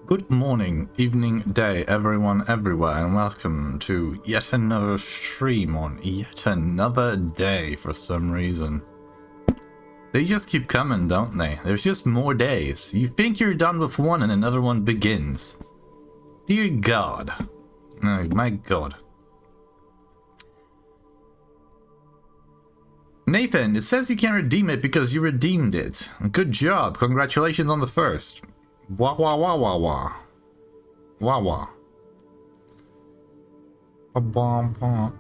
Good morning, evening, day, everyone, everywhere, and welcome to yet another stream on yet another day for some reason. They just keep coming, don't they? There's just more days. You think you're done with one and another one begins. Dear God. Oh, my God. Nathan, it says you can't redeem it because you redeemed it. Good job. Congratulations on the first. Wah wah wah wah wah. Wah wah.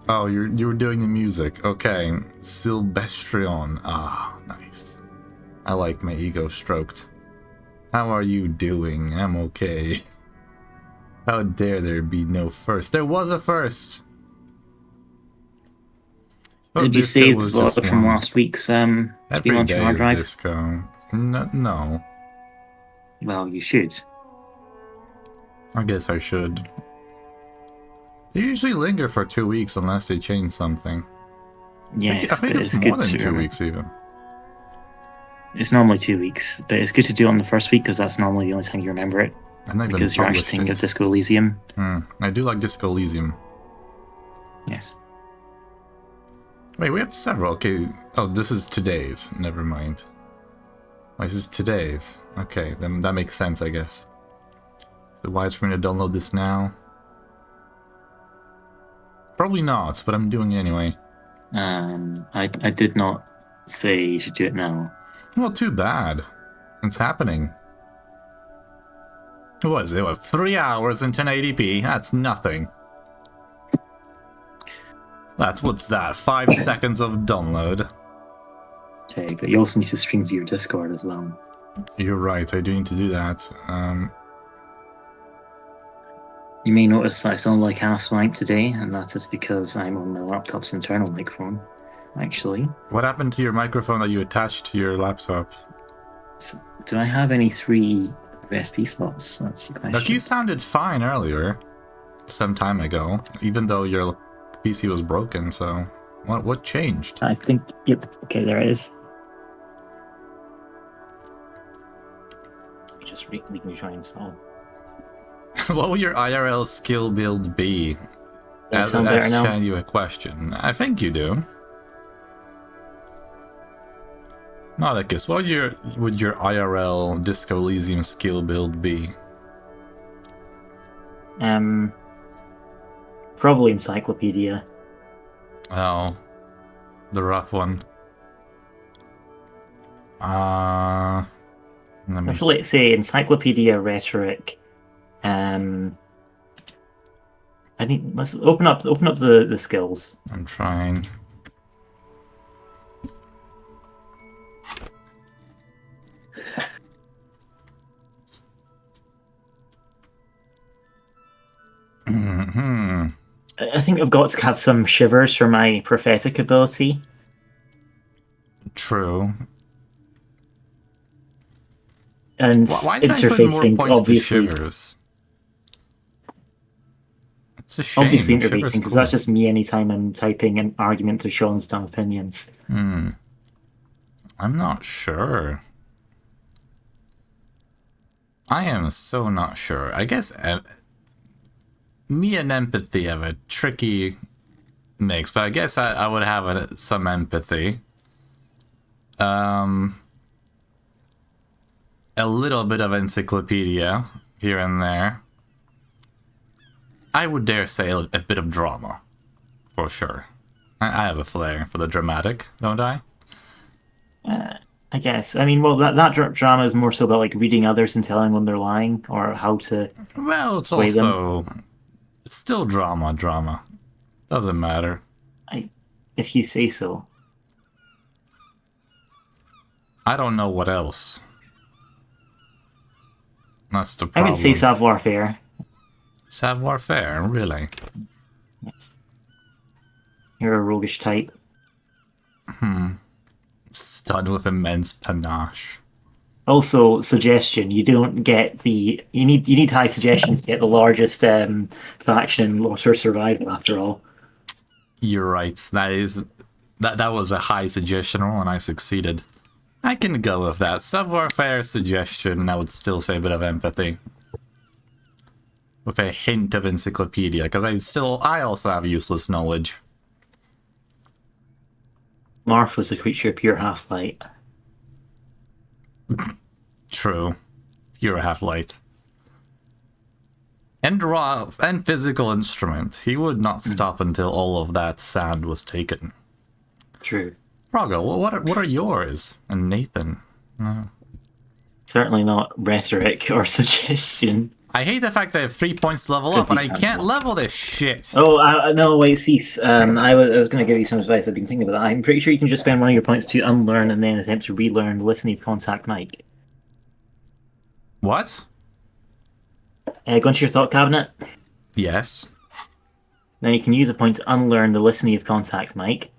Oh, you were doing the music. Okay. Sylvestrion. Ah, nice. I like my ego stroked. How are you doing? I'm okay. How dare there be no first? There was a first. Did you save the vlog from one. last week's Every on your day hard is drive? disco. No. Well, you should. I guess I should. They usually linger for 2 weeks unless they change something. Yes, I think but it's it's more good than to 2 weeks even. It's normally 2 weeks, but it's good to do it on the first week because that's normally the only time you remember it. Because you're actually thinking of Disco Elysium. I do like Disco Elysium. Yes. Wait, we have several. Okay. Oh, this is today's. Never mind. Oh, this is today's. Okay, then that makes sense, I guess. So why is for me to download this now? Probably not, but I'm doing it anyway. I did not say you should do it now. Well, too bad. It's happening. What is it? What, 3 hours in 1080p? That's nothing. What's that? 5 seconds of download. Okay, but you also need to stream to your Discord as well. You're right, I do need to do that. You may notice that I sound like ass wank today, and that is because I'm on my laptop's internal microphone, actually. What happened to your microphone that you attached to your laptop? So, do I have any 3 USB slots? That's the question. Like, you sounded fine earlier, some time ago, even though your PC was broken, so what changed? I think, yep, okay, there it is. Just we can try and solve. What will your IRL skill build be? As you a question. I think you do. Nauticus, what would your IRL Disco Elysium skill build be? Probably Encyclopedia. Oh, the rough one. Let's say Encyclopedia, Rhetoric. I think let's open up the skills. I'm trying. I think I've got to have some shivers for my prophetic ability. True. And why did I put more points to shivers? It's a shame. Obviously interfacing, because that's just me anytime I'm typing an argument to Sean's dumb opinions. I'm not sure. I am so not sure. I guess me and empathy have a tricky mix, but I guess I would have some empathy. A little bit of encyclopedia here and there. I would dare say a bit of drama, for sure. I have a flair for the dramatic, don't I? I guess. I mean, well, that drama is more so about like reading others and telling when they're lying or how to. Well, it's also it's still drama. Doesn't matter. If you say so. I don't know what else. That's the problem. I would say savoir-faire. Savoir-faire, really? Yes. You're a roguish type. Stunned with immense panache. Also, suggestion. You don't get the... You need high suggestion to get the largest faction in Lotter Survival, after all. You're right. That was a high suggestion roll, and I succeeded. I can go with that. Savoir-faire suggestion, and I would still say a bit of empathy. with a hint of encyclopedia, because I also have useless knowledge. Marth was a creature of pure half-light. True. Pure half-light. And raw and physical instrument. He would not stop until all of that sand was taken. True. Rago, what are yours? And Nathan? Certainly not rhetoric or suggestion. I hate the fact that I have 3 points to level up, and I can't level this shit. Oh, no, wait, cease. I was going to give you some advice. I've been thinking about that. I'm pretty sure you can just spend one of your points to unlearn and then attempt to relearn the listening of contact mic. What? Go into your thought cabinet. Yes. Then you can use a point to unlearn the listening of contact mic,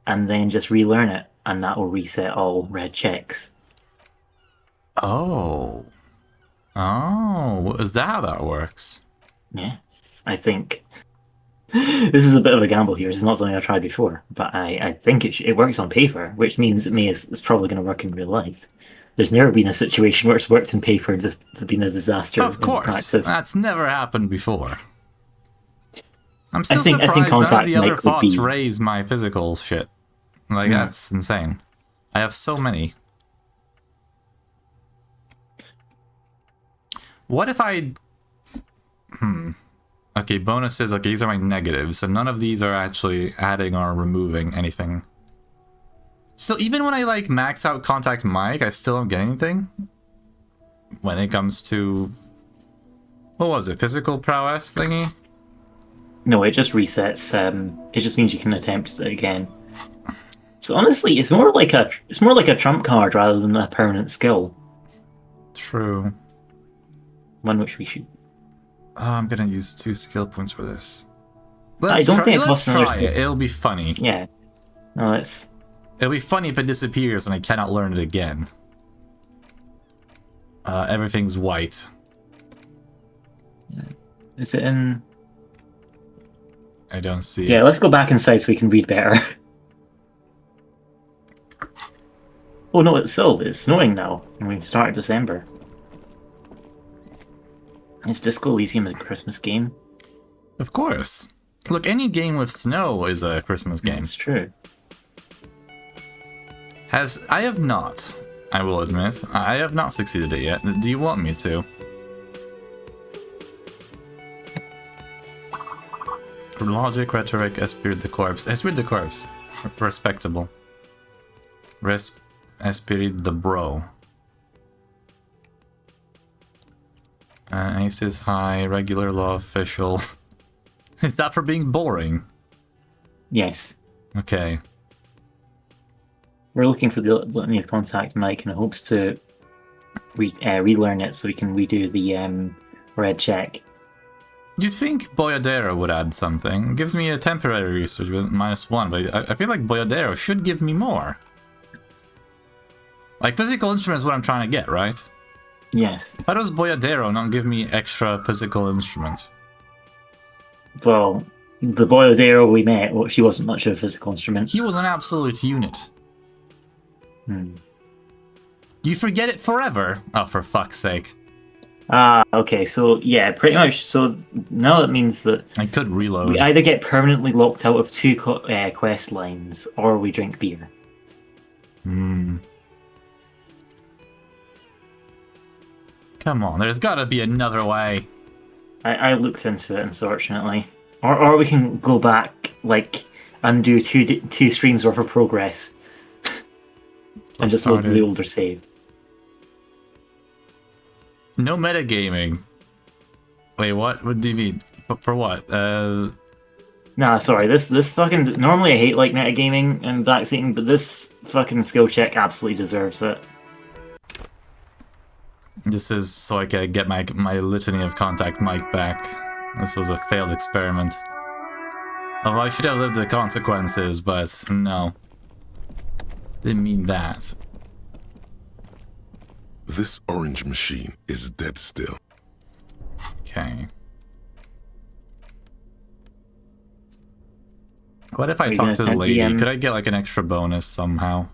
and then just relearn it, and that will reset all red checks. Oh. Oh, is that how that works? Yes, I think. This is a bit of a gamble here. It's not something I've tried before, but I think it works on paper, which means it's probably going to work in real life. There's never been a situation where it's worked in paper and it's been a disaster. Of course, in practice. That's never happened before. I'm still I think surprised none of the other mic would pots be... raise my physical shit. Like, that's insane. I have so many. What if I... Okay, bonuses. Okay, these are my negatives, so none of these are actually adding or removing anything. So even when I, like, max out contact mic, I still don't get anything? When it comes to... What was it? Physical prowess thingy? No, it just resets. It just means you can attempt it again. So honestly, it's more like a trump card rather than a permanent skill. True. One which we should... I'm gonna use 2 skill points for this. I don't think it let's costs another try it. It'll be funny. Yeah. No, let's... It'll be funny if it disappears and I cannot learn it again. Everything's white. Is it in... I don't see it. Yeah, let's go back inside so we can read better. Oh no, it's Sylve. It's snowing now, and we've started December. Is Disco Elysium a Christmas game? Of course. Look, any game with snow is a Christmas game. It's true. I have not, I will admit. I have not succeeded it yet. Do you want me to? Logic, rhetoric, esprit de corps. Esprit de corps. Respectable. Esprit de bro. Ace is high, regular law official. Is that for being boring? Yes. Okay. We're looking for the litany of contact mic in hopes to relearn it so we can redo the red check. You'd think Boyadero would add something. It gives me a temporary research with -1, but I feel like Boyadero should give me more. Like, physical instrument is what I'm trying to get, right? Yes. How does Boyadero not give me extra physical instrument? Well, the Boyodero we met, well, she wasn't much of a physical instrument. He was an absolute unit. You forget it forever? Oh, for fuck's sake. Okay, so yeah, pretty much. So now that means that I could reload. we either get permanently locked out of 2 quest lines, or we drink beer. Come on, there's gotta be another way. I looked into it, unfortunately. Or we can go back, like, undo two streams worth of progress. And just load the older save. No metagaming. Wait, what? What do you mean? For what? Nah, sorry. This fucking... Normally I hate, like, metagaming and backseating, but this fucking skill check absolutely deserves it. This is so I can get my litany of contact mic back. This was a failed experiment. Although I should have lived the consequences, but no. Didn't mean that. This orange machine is dead still. Okay. What if I talk to the lady? Could I get like an extra bonus somehow?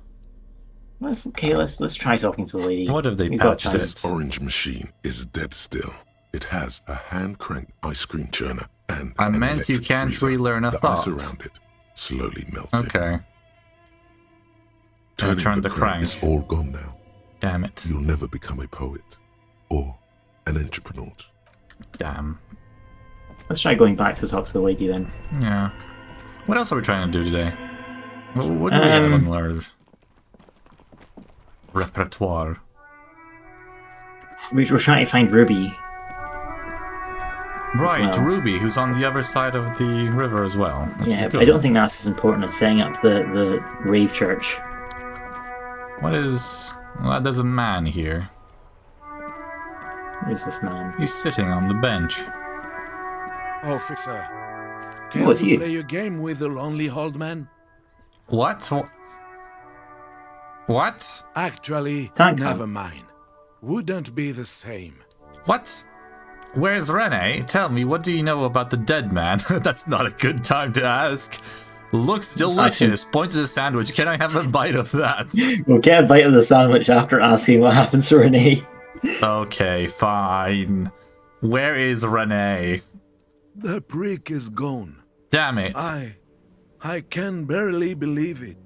Let's try talking to the lady. What if they patched it? This orange machine is dead still. It has a hand-cranked ice cream churner and I an meant you electric can't freezer. relearn a the thought. ice around it slowly melted. Okay. Turning turn the crank crank. is all gone now. Damn it. You'll never become a poet or an entrepreneur. Damn. Let's try going back to talk to the lady then. Yeah. What else are we trying to do today? What do we have on our repertoire? We're trying to find Ruby. Right, well. Ruby, who's on the other side of the river as well. Which is Yeah, good. but I don't think that's as important as setting up the rave church. What is... Well, there's a man here. Who's this man? He's sitting on the bench. Officer, Oh, can it's we you. play a game with the lonely old man? What? What? Actually, Thank never God. mind. Wouldn't be the same. What? Where's Rene? Tell me, what do you know about the dead man? That's not a good time to ask. Looks delicious. Point to the sandwich. Can I have a bite of that? We'll get a bite of the sandwich after asking what happens to Renee. Okay, fine. Where is Rene? The prick is gone. Damn it. I can barely believe it.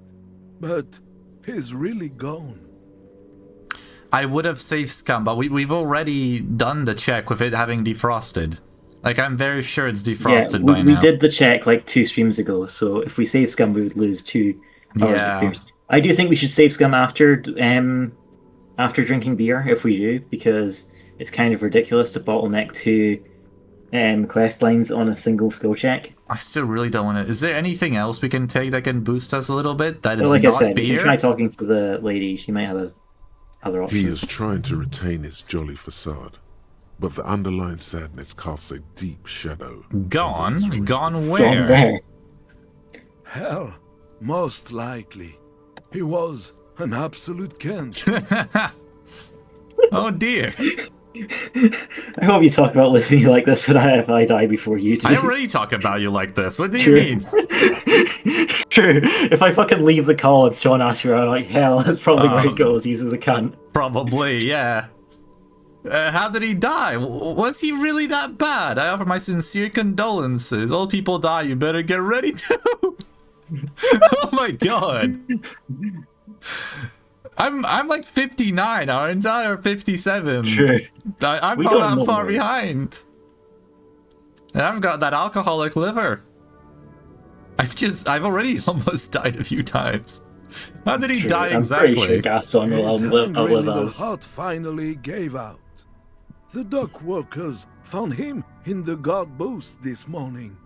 But he's really gone. I would have saved Scum, but we've already done the check with it having defrosted. Like, I'm very sure it's defrosted by we now. did the check like 2 streams ago, so if we save Scum, we would lose 2 hours of Yeah. experience. I do think we should save Scum after drinking beer, if we do, because it's kind of ridiculous to bottleneck 2 quest lines on a single skill check. I still really don't want to... Is there anything else we can take that can boost us a little bit? That is But like not I said, we beer? can try talking to the lady. She might have other options. He is trying to retain his jolly facade, but the underlying sadness casts a deep shadow. Gone? over his ring. Gone Gone where? where? Hell, most likely. He was an absolute cunt. Oh dear. I hope you talk about me like this when if I die before you do. I already talk about you like this. What do you mean? True. If I fucking leave the call and Sean asks you, I'm like, hell, that's probably where it goes. He's a cunt. Probably, yeah. How did he die? Was he really that bad? I offer my sincere condolences. Old people die, you better get ready to. Oh my god. I'm like 59, aren't I? Or 57. True. I'm We not don't that know, far man. behind. And I've got that alcoholic liver. I've already almost died a few times. How did he die I'm exactly? pretty sure Gaston will His outlive hungry little us. heart finally gave out. The dock workers found him in the guard booth this morning.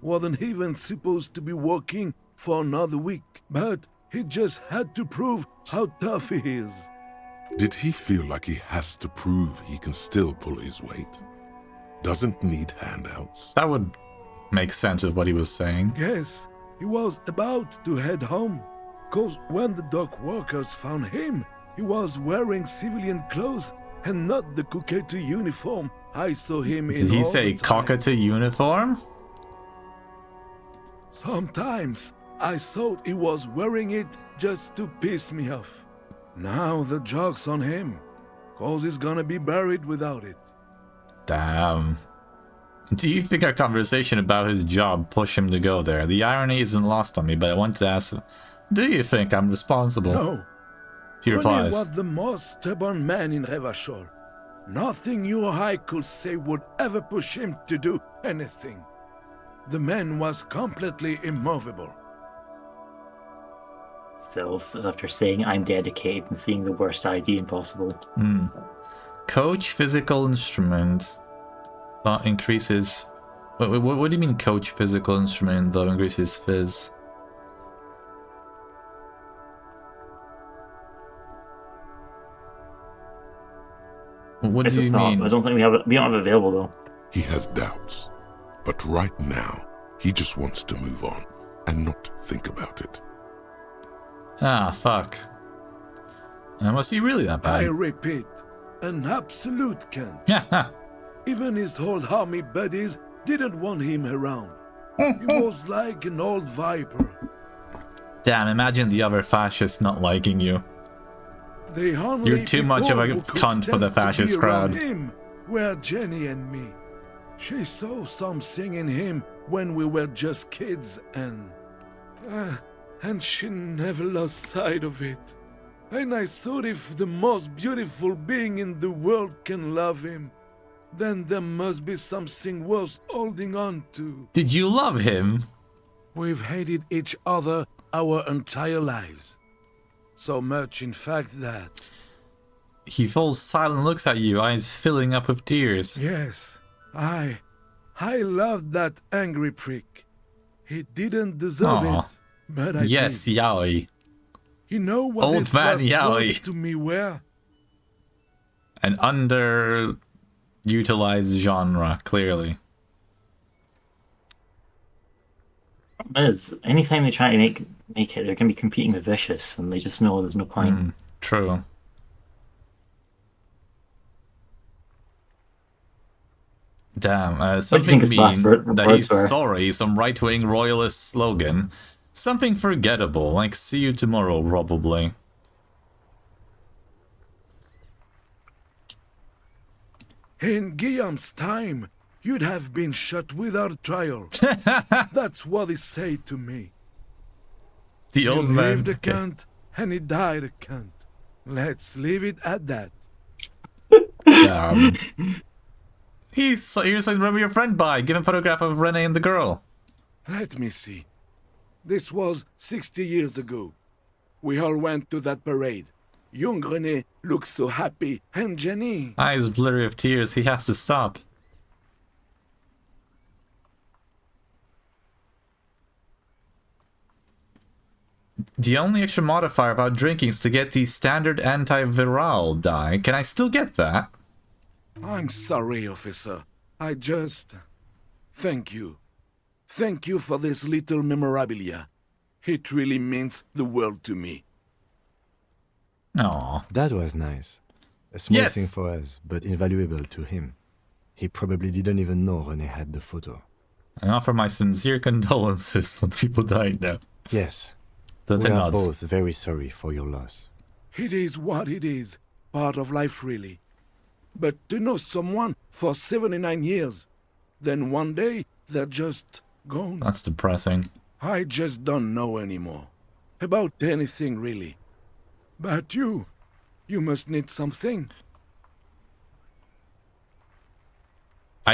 Wasn't even supposed to be working for another week, but he just had to prove how tough he is. Did he feel like he has to prove he can still pull his weight? Doesn't need handouts? That would make sense of what he was saying. Yes, he was about to head home. Cause when the dock workers found him, he was wearing civilian clothes and not the coquette uniform I saw him in. Did he all say the time. cockatoo uniform? Sometimes I thought he was wearing it just to piss me off. Now the joke's on him, cause he's gonna be buried without it. Damn. Do you think our conversation about his job pushed him to go there? The irony isn't lost on me, but I wanted to ask him, do you think I'm responsible? No, He Rene replies, was the most stubborn man in Revachol. Nothing you or I could say would ever push him to do anything. The man was completely immovable. So, after saying I'm dedicated and seeing the worst idea impossible. coach physical instruments that increases... What do you mean coach physical instrument though increases fizz? What It's do a you thought. mean? I don't think we don't have it available though. He has doubts, but right now, he just wants to move on and not think about it. Ah, fuck. Was he really that I bad? repeat, an absolute cunt. Yeah. Even his old army buddies didn't want him around. He was like an old viper. Damn, imagine the other fascists not liking you. The only You're too much of a people who could cunt for the stand to be fascist around crowd. him were Jenny and me. She saw something in him when we were just kids, and she never lost sight of it. And I thought if the most beautiful being in the world can love him, then there must be something worth holding on to. Did you love him? We've hated each other our entire lives. So much, in fact, that... He falls silent, looks at you, eyes filling up with tears. Yes, I loved that angry prick. He didn't deserve Aw. it, but I Yes, did. Yaoi. You know what Old his man last Yaoi. words to me were? An underutilized genre, clearly. Is anytime they try to make it, they're going to be competing with Vicious, and they just know there's no point. True. Damn, do you something think his last mean that words he's were? sorry, some right-wing royalist slogan. Something forgettable, like see you tomorrow, probably. In Guillaume's time, you'd have been shot without trial. That's what he said to me. The old he man. lived a cunt, and he died a cunt. Let's leave it at that. He's like, remember your friend by. Give him a photograph of Renee and the girl. Let me see. This was 60 years ago. We all went to that parade. Young René looked so happy, and Jenny... Eyes blurry of tears, he has to stop. The only extra modifier about drinking is to get the standard antiviral dye. Can I still get that? I'm sorry, officer. I just... Thank you. Thank you for this little memorabilia. It really means the world to me. Aw. That was nice. A small Yes. thing for us, but invaluable to him. He probably didn't even know René had the photo. I offer my sincere condolences when people died now. Yes, That's we a are nod. both very sorry for your loss. It is what it is. Part of life, really. But to know someone for 79 years, then one day they're just gone. That's depressing. I just don't know anymore. About anything, really. But you must need something.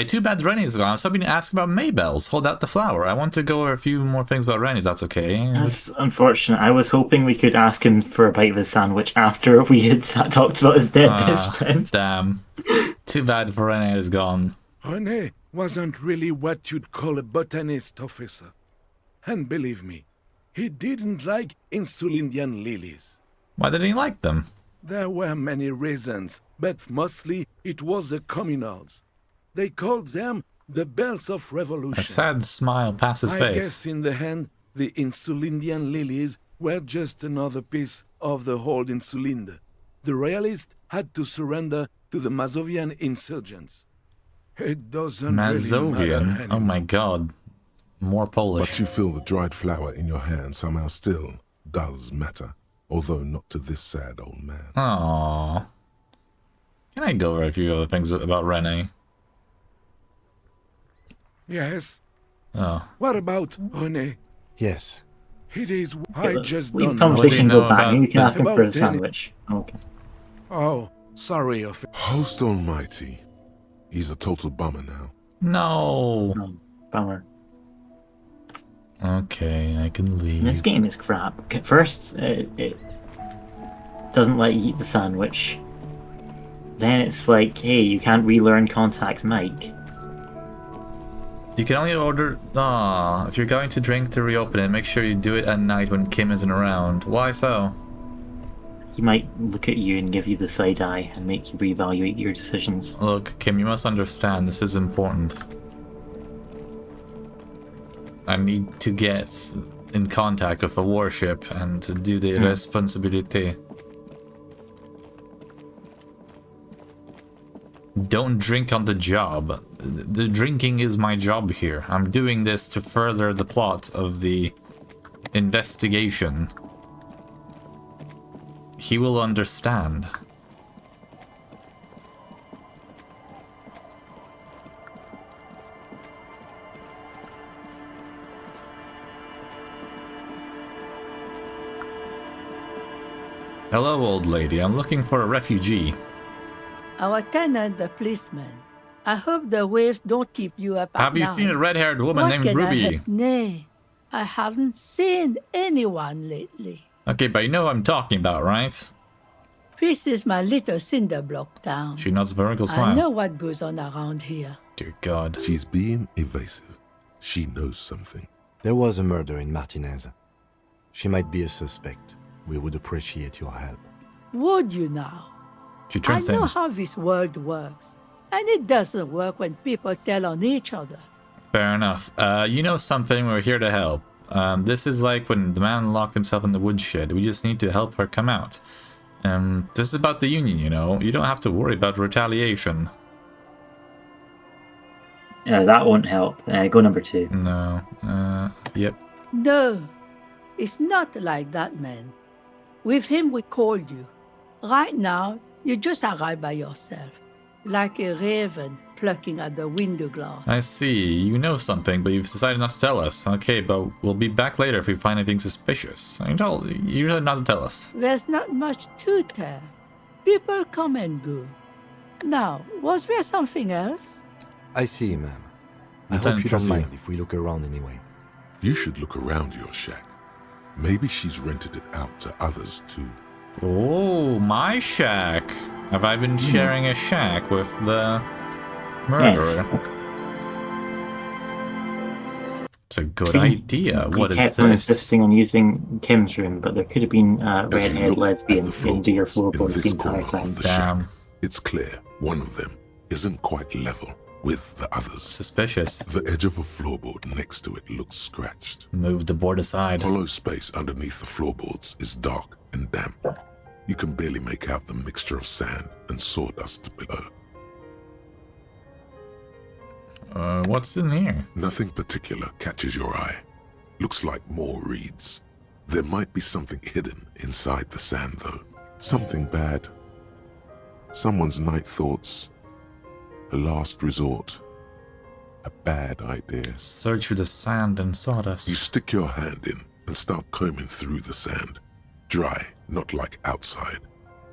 Too bad Rennie's gone. I was hoping to ask about Maybelle's. Hold out the flower. I want to go over a few more things about Rennie, if that's okay. That's unfortunate. I was hoping we could ask him for a bite of his sandwich after we had talked about his dead best friend. Damn. Too bad for Rennie is gone. René wasn't really what you'd call a botanist, officer. And believe me, he didn't like Insulindian lilies. Why didn't he like them? There were many reasons, but mostly it was the communals. They called them the bells of revolution. A sad smile passes his I face. guess in the end, the Insulindian lilies were just another piece of the whole Insulinde. The royalists had to surrender to the Mazovian insurgents. It doesn't really matter Mazovian? anymore. Oh my god. More Polish. But you feel the dried flower in your hand somehow still does matter, although not to this sad old man. Aww. Can I go over a few other things about Rennie? Yes. Oh. What about René? Yes, It is. I just Leave don't the know. conversation know go back. about- Maybe we can ask him about for a Danny. sandwich. Okay. Oh, sorry, officer. Host almighty. He's a total bummer now. No. Oh, bummer. Okay, I can This leave. game is crap. First, it doesn't let you eat the sandwich. Then it's like, hey, you can't relearn contact Mike. You can only order... Aw, if you're going to drink to reopen it, make sure you do it at night when Kim isn't around. Why so? He might look at you and give you the side eye and make you reevaluate your decisions. Look, Kim, you must understand this is important. I need to get in contact with a warship and to do the responsibility. Don't drink on the job. The drinking is my job here. I'm doing this to further the plot of the investigation. He will understand. Hello, old lady. I'm looking for a refugee. Our tenant, the policeman. I hope the waves don't keep you up at Have you night. seen a red-haired woman What named can I Ruby? help? Nay, I haven't seen anyone lately. Okay, but you know what I'm talking about, right? This is my little cinder block town. She nods with a wrinkled I smile. know what goes on around here. Dear God. She's being evasive. She knows something. There was a murder in Martinez. She might be a suspect. We would appreciate your help. Would you now? She I turns to know him. how this world works. And it doesn't work when people tell on each other. Fair enough. You know something, we're here to help. This is like when the man locked himself in the woodshed. We just need to help her come out. This is about the Union, you know. You don't have to worry about retaliation. That won't help. Go number 2. No. Yep. No, it's not like that, man. With him, we called you. Right now, you just arrived by yourself, like a raven plucking at the window glass. I see. You know something, but you've decided not to tell us. Okay, but we'll be back later if we find anything suspicious. You decided not to tell us. There's not much to tell. People come and go. Now, was there something else? I see, ma'am. I Lieutenant hope you trusts don't you. mind if we look around anyway. You should look around your shack. Maybe she's rented it out to others too. Oh, my shack. Have I been sharing a shack with the murderer? Yes. It's a good See, idea. What you is kept on this? insisting on using Kim's room, but there could have been a As you red-haired look lesbian at the into your floorboards floorboards in the this corner entire time. of the Damn. shack, it's clear one of them isn't quite level with the others. Suspicious. The edge of a floorboard next to it looks scratched. Move the board aside. Hollow space underneath the floorboards is dark and damp. You can barely make out the mixture of sand and sawdust below. What's in here? Nothing particular catches your eye. Looks like more reeds. There might be something hidden inside the sand, though. Something bad. Someone's night thoughts. A last resort. A bad idea. Search through the sand and You sawdust. stick your hand in and start combing through the sand. Dry, not like outside.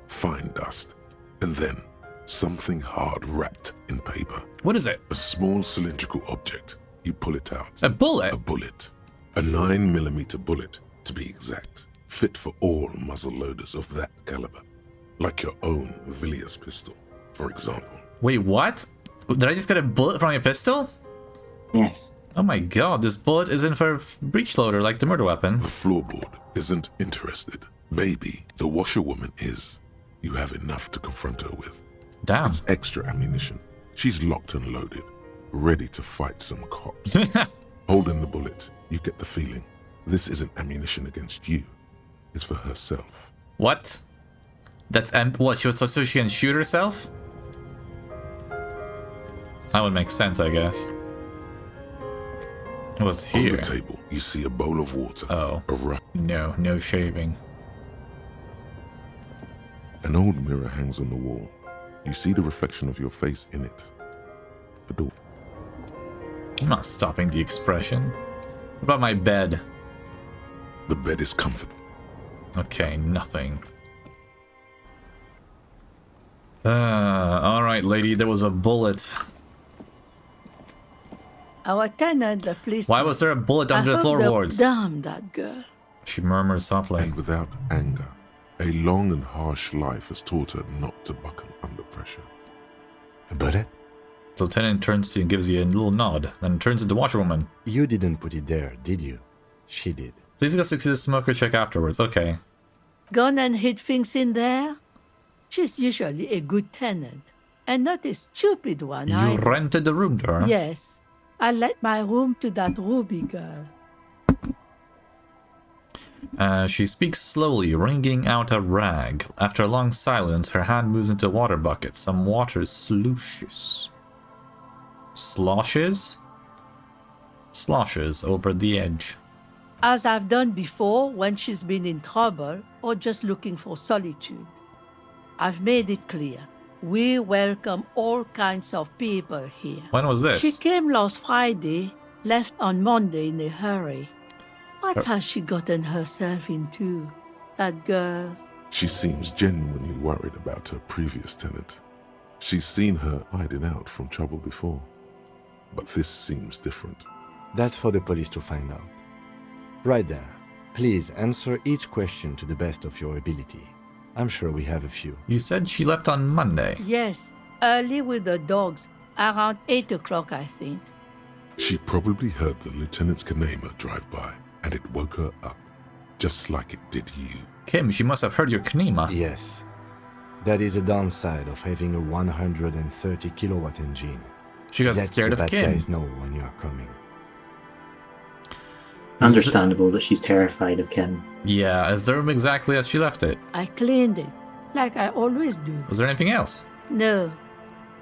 Fine dust. And then something hard wrapped in paper. What is it? A small cylindrical object. You pull it out. A bullet? A bullet. A 9mm bullet, to be exact. Fit for all muzzle loaders of that caliber. Like your own Villiers pistol, for example. Wait, what? Did I just get a bullet from your pistol? Yes. Oh my god, this bullet isn't for a breech loader like the murder weapon. The floorboard isn't interested. Maybe the washerwoman is. You have enough to confront her with. Damn. It's extra ammunition. She's locked and loaded, ready to fight some cops. Holding the bullet, you get the feeling this isn't ammunition against you. It's for herself. What? That's what? So she can shoot herself? That would make sense, I guess. What's On here? the table, you see a bowl of water. Oh. A rough. No shaving. An old mirror hangs on the wall. You see the reflection of your face in it. The door. I'm not stopping the expression. What about my bed? The bed is comfortable. Okay, nothing. Alright, lady, there was a bullet. Our tenant, the police. Why was there a bullet under the floorboards? Damn that girl. She murmurs softly. And without anger, a long and harsh life has taught her not to buckle under pressure. A bullet? The lieutenant turns to you and gives you a little nod, then turns to the washerwoman. You didn't put it there, did you? She did. Please go succeed the smoker check afterwards. Okay. Gone and hid things in there? She's usually a good tenant, and not a stupid one You either. rented the room to her? Yes, I let my room to that Ruby girl. She speaks slowly, wringing out a rag. After a long silence, her hand moves into a water bucket. Some water slooshes. Sloshes? Sloshes over the edge. As I've done before when she's been in trouble or just looking for solitude. I've made it clear. We welcome all kinds of people here. When was this? She came last Friday, left on Monday in a hurry. What has she gotten herself into? That girl. She seems genuinely worried about her previous tenant. She's seen her hiding out from trouble before. But this seems different. That's for the police to find out. Right there. Please answer each question to the best of your ability. I'm sure we have a few. You said she left on Monday. Yes, early with the dogs, around 8 o'clock, I think. She probably heard the lieutenant's Kanema drive by, and it woke her up, just like it did you. Kim, she must have heard your Knema. Yes. That is a downside of having a 130 kilowatt engine. She got scared the of bad Kim. guys know when you are coming. Understandable that she's terrified of Kim. Yeah, is the room exactly as she left it? I cleaned it, like I always do. Was there anything else? No,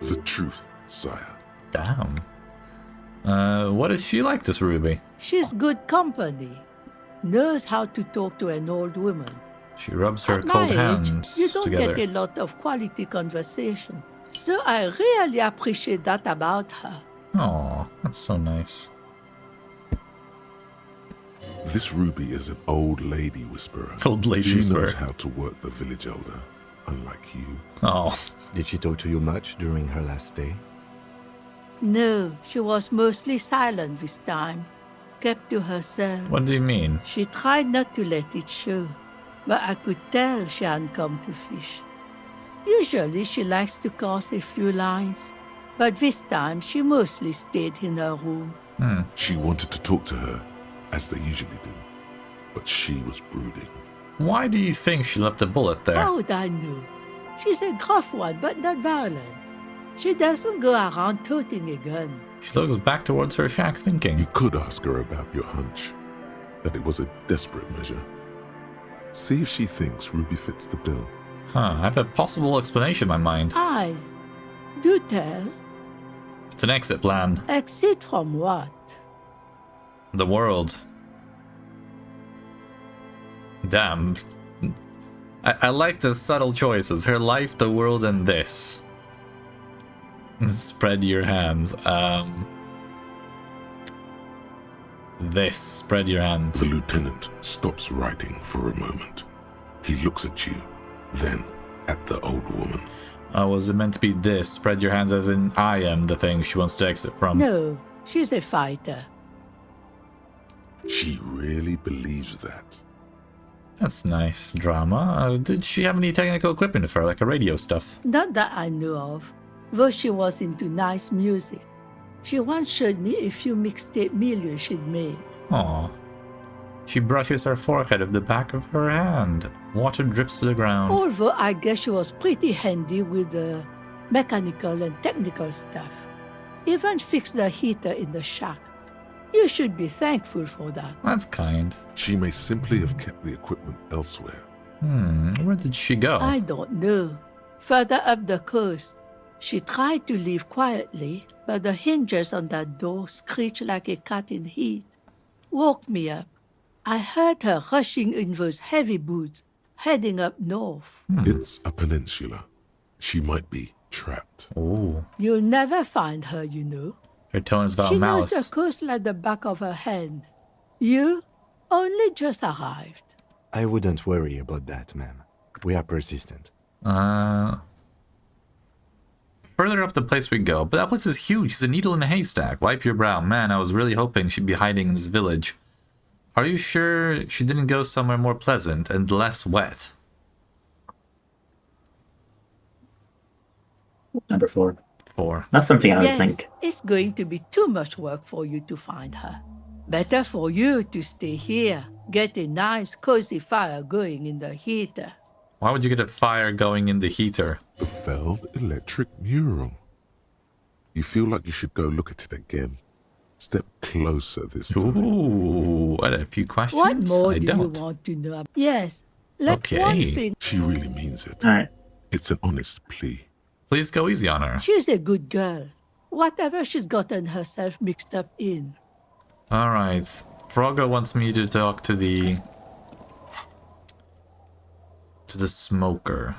The truth, sire. Damn. What is she like, this Ruby? she's good company. Knows how to talk to an old woman. She rubs her At my cold age, hands you don't together. get a lot of quality conversation. So I really appreciate that about her. Aw, that's so nice. This Ruby is an old lady whisperer. Old lady she whisperer. knows how to work the village elder, unlike you. Oh, Did she talk to you much during her last stay? No, she was mostly silent this time. Kept to herself. what do you mean? She tried not to let it show, but I could tell she hadn't come to fish. Usually she likes to cast a few lines, but this time she mostly stayed in her room. She wanted to talk to her, as they usually do, but she was brooding. Why do you think she left a bullet there? How would I know? She's a gruff one, but not violent. She doesn't go around toting a gun. She looks back towards her shack thinking. You could ask her about your hunch, that it was a desperate measure. See if she thinks Ruby fits the bill. Huh, I have a possible explanation in my mind. Aye, do tell. It's an exit plan. Exit from what? The world. Damn. I like the subtle choices. Her life, the world, and this. Spread your hands. This. Spread your hands. The lieutenant stops writing for a moment. He looks at you, then at the old woman. Was it meant to be this? Spread your hands as in I am the thing she wants to exit from. No, she's a fighter. She really believes that. That's nice drama. Did she have any technical equipment with her, like a radio stuff? Not that I know of, though she was into nice music. She once showed me a few mixtape millions she'd made. Aw. She brushes her forehead with the back of her hand. Water drips to the ground. Although I guess she was pretty handy with the mechanical and technical stuff. Even fixed the heater in the shack. You should be thankful for that. That's kind. She may simply have kept the equipment elsewhere. Where did she go? I don't know. Further up the coast, she tried to leave quietly, but the hinges on that door screeched like a cat in heat. Woke me up. I heard her rushing in those heavy boots, heading up north. It's a peninsula. She might be trapped. Ooh. You'll never find her, you know. Her tone is about She knows malice. the coast like the back of her hand. You only just arrived. I wouldn't worry about that, ma'am. We are persistent. Further up the place we go, but that place is huge. It's a needle in a haystack. Wipe your brow. Man, I was really hoping she'd be hiding in this village. Are you sure she didn't go somewhere more pleasant and less wet? Number 4. 4. That's something I would Yes, think. it's going to be too much work for you to find her. Better for you to stay here, get a nice cozy fire going in the heater. Why would you get a fire going in the heater? The failed electric mural. You feel like you should go look at it again. Step closer this time. Ooh, what a few questions. What more I do don't. you want to know? Yes, let one Okay. thing. She really means it. Alright. It's an honest plea. Please go easy on her. She's a good girl. Whatever she's gotten herself mixed up in. Alright. Froggo wants me to talk to the smoker.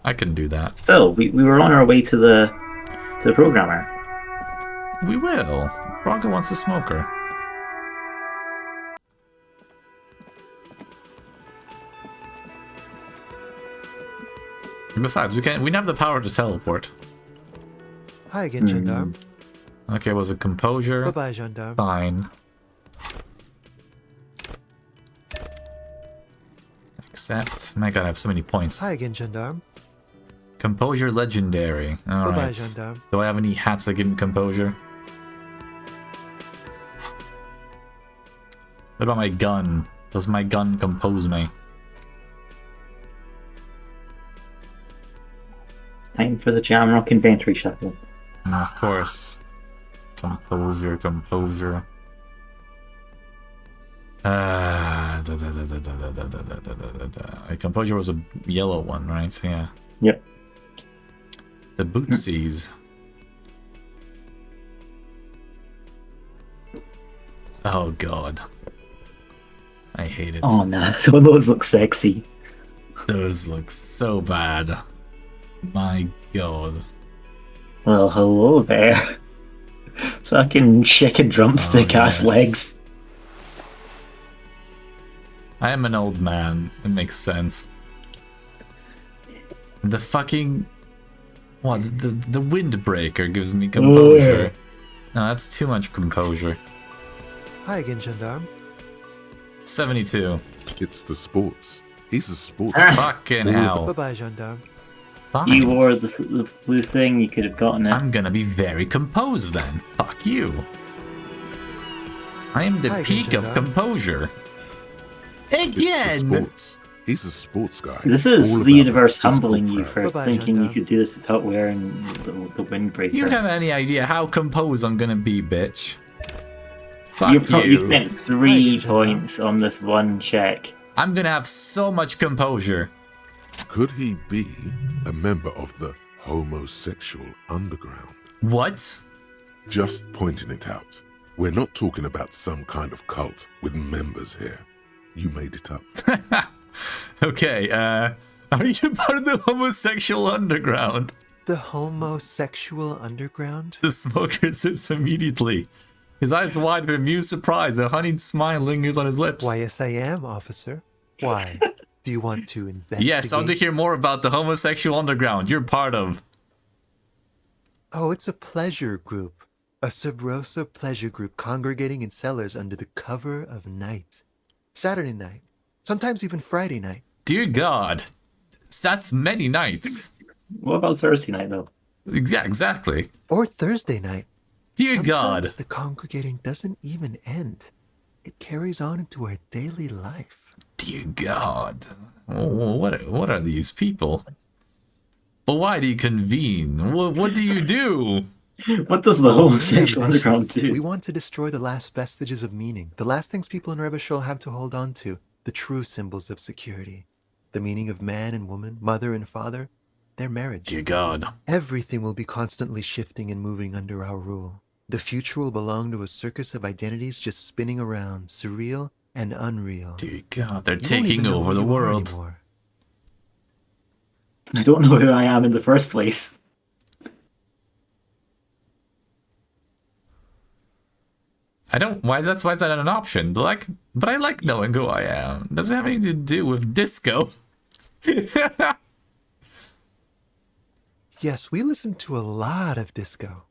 I can do that. Still, we were on our way to the programmer. We will. Froggo wants the smoker. Besides, we don't have the power to teleport. Hi again, Gendarme. Okay, was it composure? Bye-bye, Gendarme. Fine. Accept. My god, I have so many points. Hi again, Gendarme. Composure legendary. Bye-bye, Alright. Gendarme. Do I have any hats that give me composure? What about my gun? Does my gun compose me? Time for the Jamrock inventory shuffle. Of course. Composure, composure. Composure was a yellow one, right? Yeah. Yep. The bootsies. Oh god. I hate it. Oh no, those look sexy. Those look so bad. My god. Well, hello there. Fucking chicken drumstick ass yes. legs. I am an old man. It makes sense. The fucking... What? The windbreaker gives me composure. No, that's too much composure. Hi again, Gendarme. 72. It's the sports. He's a sports. Fucking hell. Bye-bye, Gendarme. Fine. You wore the blue thing, you could have gotten it. I'm gonna be very composed then. Fuck you. I am the Hi, peak of Gendarme. composure. It's the Again! sports. He's a sports guy. This is All the about universe physical humbling you prowess. for Bye-bye, thinking you Gendarme. could do this without wearing the windbreaker. You have any idea how composed I'm gonna be, bitch? Fuck You spent 3 Hi, Gendarme. points on this one check. I'm gonna have so much composure. Could he be a member of the homosexual underground? What? Just pointing it out. We're not talking about some kind of cult with members here. You made it up. Okay, are you part of the homosexual underground? The homosexual underground? The smoker sips immediately. His eyes wide with amused surprise, a honeyed smile lingers on his lips. Why, yes, I am, officer. Why? Do you want to investigate? Yes, I want to hear more about the homosexual underground you're part of. Oh, it's a pleasure group. A sub rosa pleasure group congregating in cellars under the cover of night. Saturday night. Sometimes even Friday night. Dear God, that's many nights. What about Thursday night, though? Yeah, exactly. Or Thursday night. Dear Sometimes God. the congregating doesn't even end. It carries on into our daily life. Dear God. Oh, what are these people? But why do you convene? What do you do? What does the We homosexual are underground ambitious. We do? want to destroy the last vestiges of meaning, the last things people in Revachol have to hold on to, the true symbols of security, the meaning of man and woman, mother and father, their marriage. Dear God. Everything will be constantly shifting and moving under our rule. The future will belong to a circus of identities just spinning around, surreal and unreal. Dear God, they're You don't even taking know over who the you are world. anymore. I don't know who I am in the first place. I don't. Why is that not an option? But I like knowing who I am. Doesn't have anything to do with disco. Yes, we listen to a lot of disco.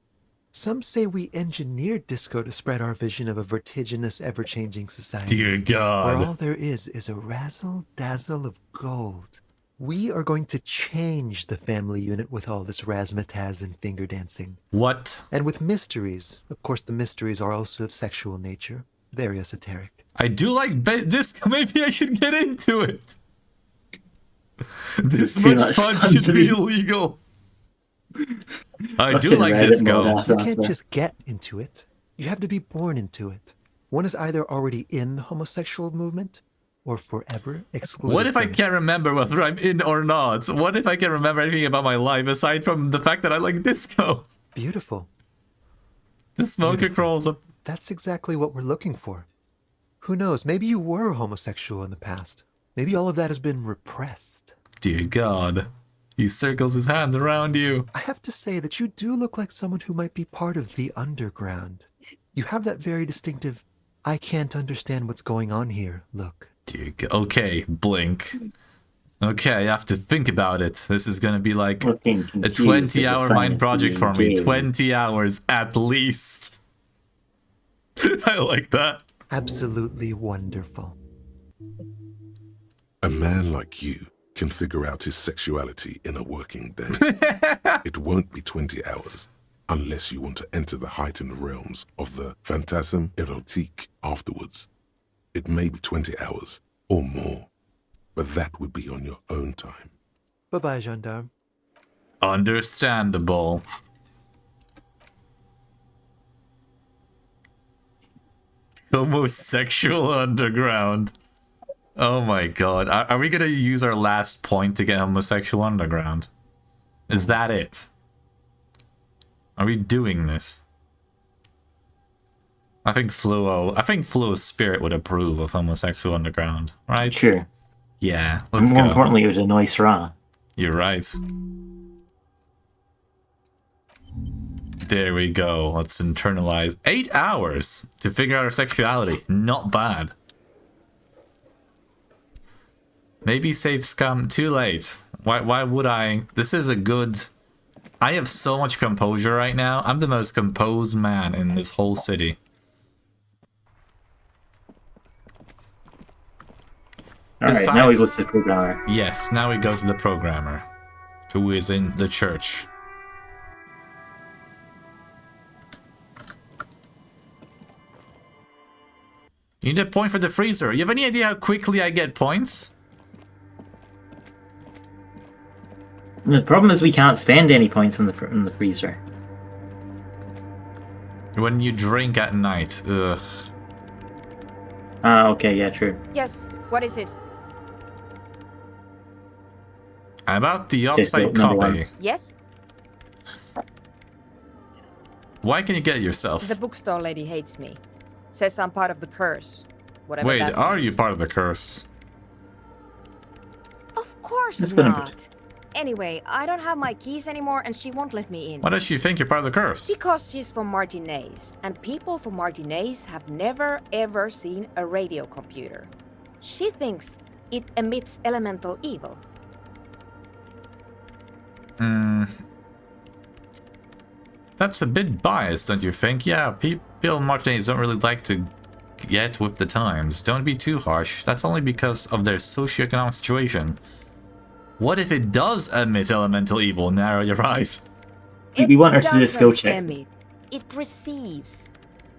Some say we engineered disco to spread our vision of a vertiginous, ever-changing society. Dear Where God. all there is a razzle-dazzle of gold. We are going to change the family unit with all this razzmatazz and finger dancing. What? And with mysteries. Of course, the mysteries are also of sexual nature. Very esoteric. I do like disco. Maybe I should get into it. This Too much much fun fun should to be be- illegal. I do Fucking like Reddit disco. mode ass You can't answer. just get into it. You have to be born into it. One is either already in the homosexual movement or forever excluded. What if I from it. can't remember whether I'm in or not? What if I can't remember anything about my life aside from the fact that I like disco? Beautiful. The smoker Beautiful. crawls up. That's exactly what we're looking for. Who knows? Maybe you were homosexual in the past. Maybe all of that has been repressed. Dear God. He circles his hand around you. I have to say that you do look like someone who might be part of the underground. You have that very distinctive, I can't understand what's going on here look. Dear God. Okay, blink. Okay, I have to think about it. This is gonna be like Looking a confused 20-hour is a sign mind of project for being me. gay. 20 hours at least. I like that. Absolutely wonderful. A man like you can figure out his sexuality in a working day. It won't be 20 hours unless you want to enter the heightened realms of the phantasme erotique afterwards. It may be 20 hours or more, but that would be on your own time. Bye-bye, gendarme. Understandable. Homosexual underground. Oh my god. Are we gonna use our last point to get homosexual underground? Is that it? Are we doing this? I think Fluo's spirit would approve of homosexual underground, right? Sure. Yeah, And let's more go. importantly, it would annoy Sarah. You're right. There we go. Let's internalize 8 hours to figure out our sexuality. Not bad. Maybe save scum. Too late. Why would I? This is a good... I have so much composure right now. I'm the most composed man in this whole city. Alright, now we go to the programmer. Yes, now we go to the programmer, who is in the church. You need a point for the freezer. You have any idea how quickly I get points? The problem is we can't spend any points on the freezer. When you drink at night. Ugh. Ah, okay, yeah, true. Yes, what is it? About the Okay, so offsite number copy. one. Yes? Why can you get it yourself? The bookstore lady hates me. Says I'm part of the curse. Whatever Wait, that are means. you part of the curse? Of course That's gonna not. Anyway, I don't have my keys anymore and she won't let me in. Why does she think you're part of the curse? Because she's from Martinez, and people from Martinez have never ever seen a radio computer. She thinks it emits elemental evil. That's a bit biased, don't you think? Yeah, people in Martinez don't really like to get with the times. Don't be too harsh. That's only because of their socioeconomic situation. What if it does emit elemental evil? Narrow your eyes. We want her to do the skill doesn't check. emit, it receives.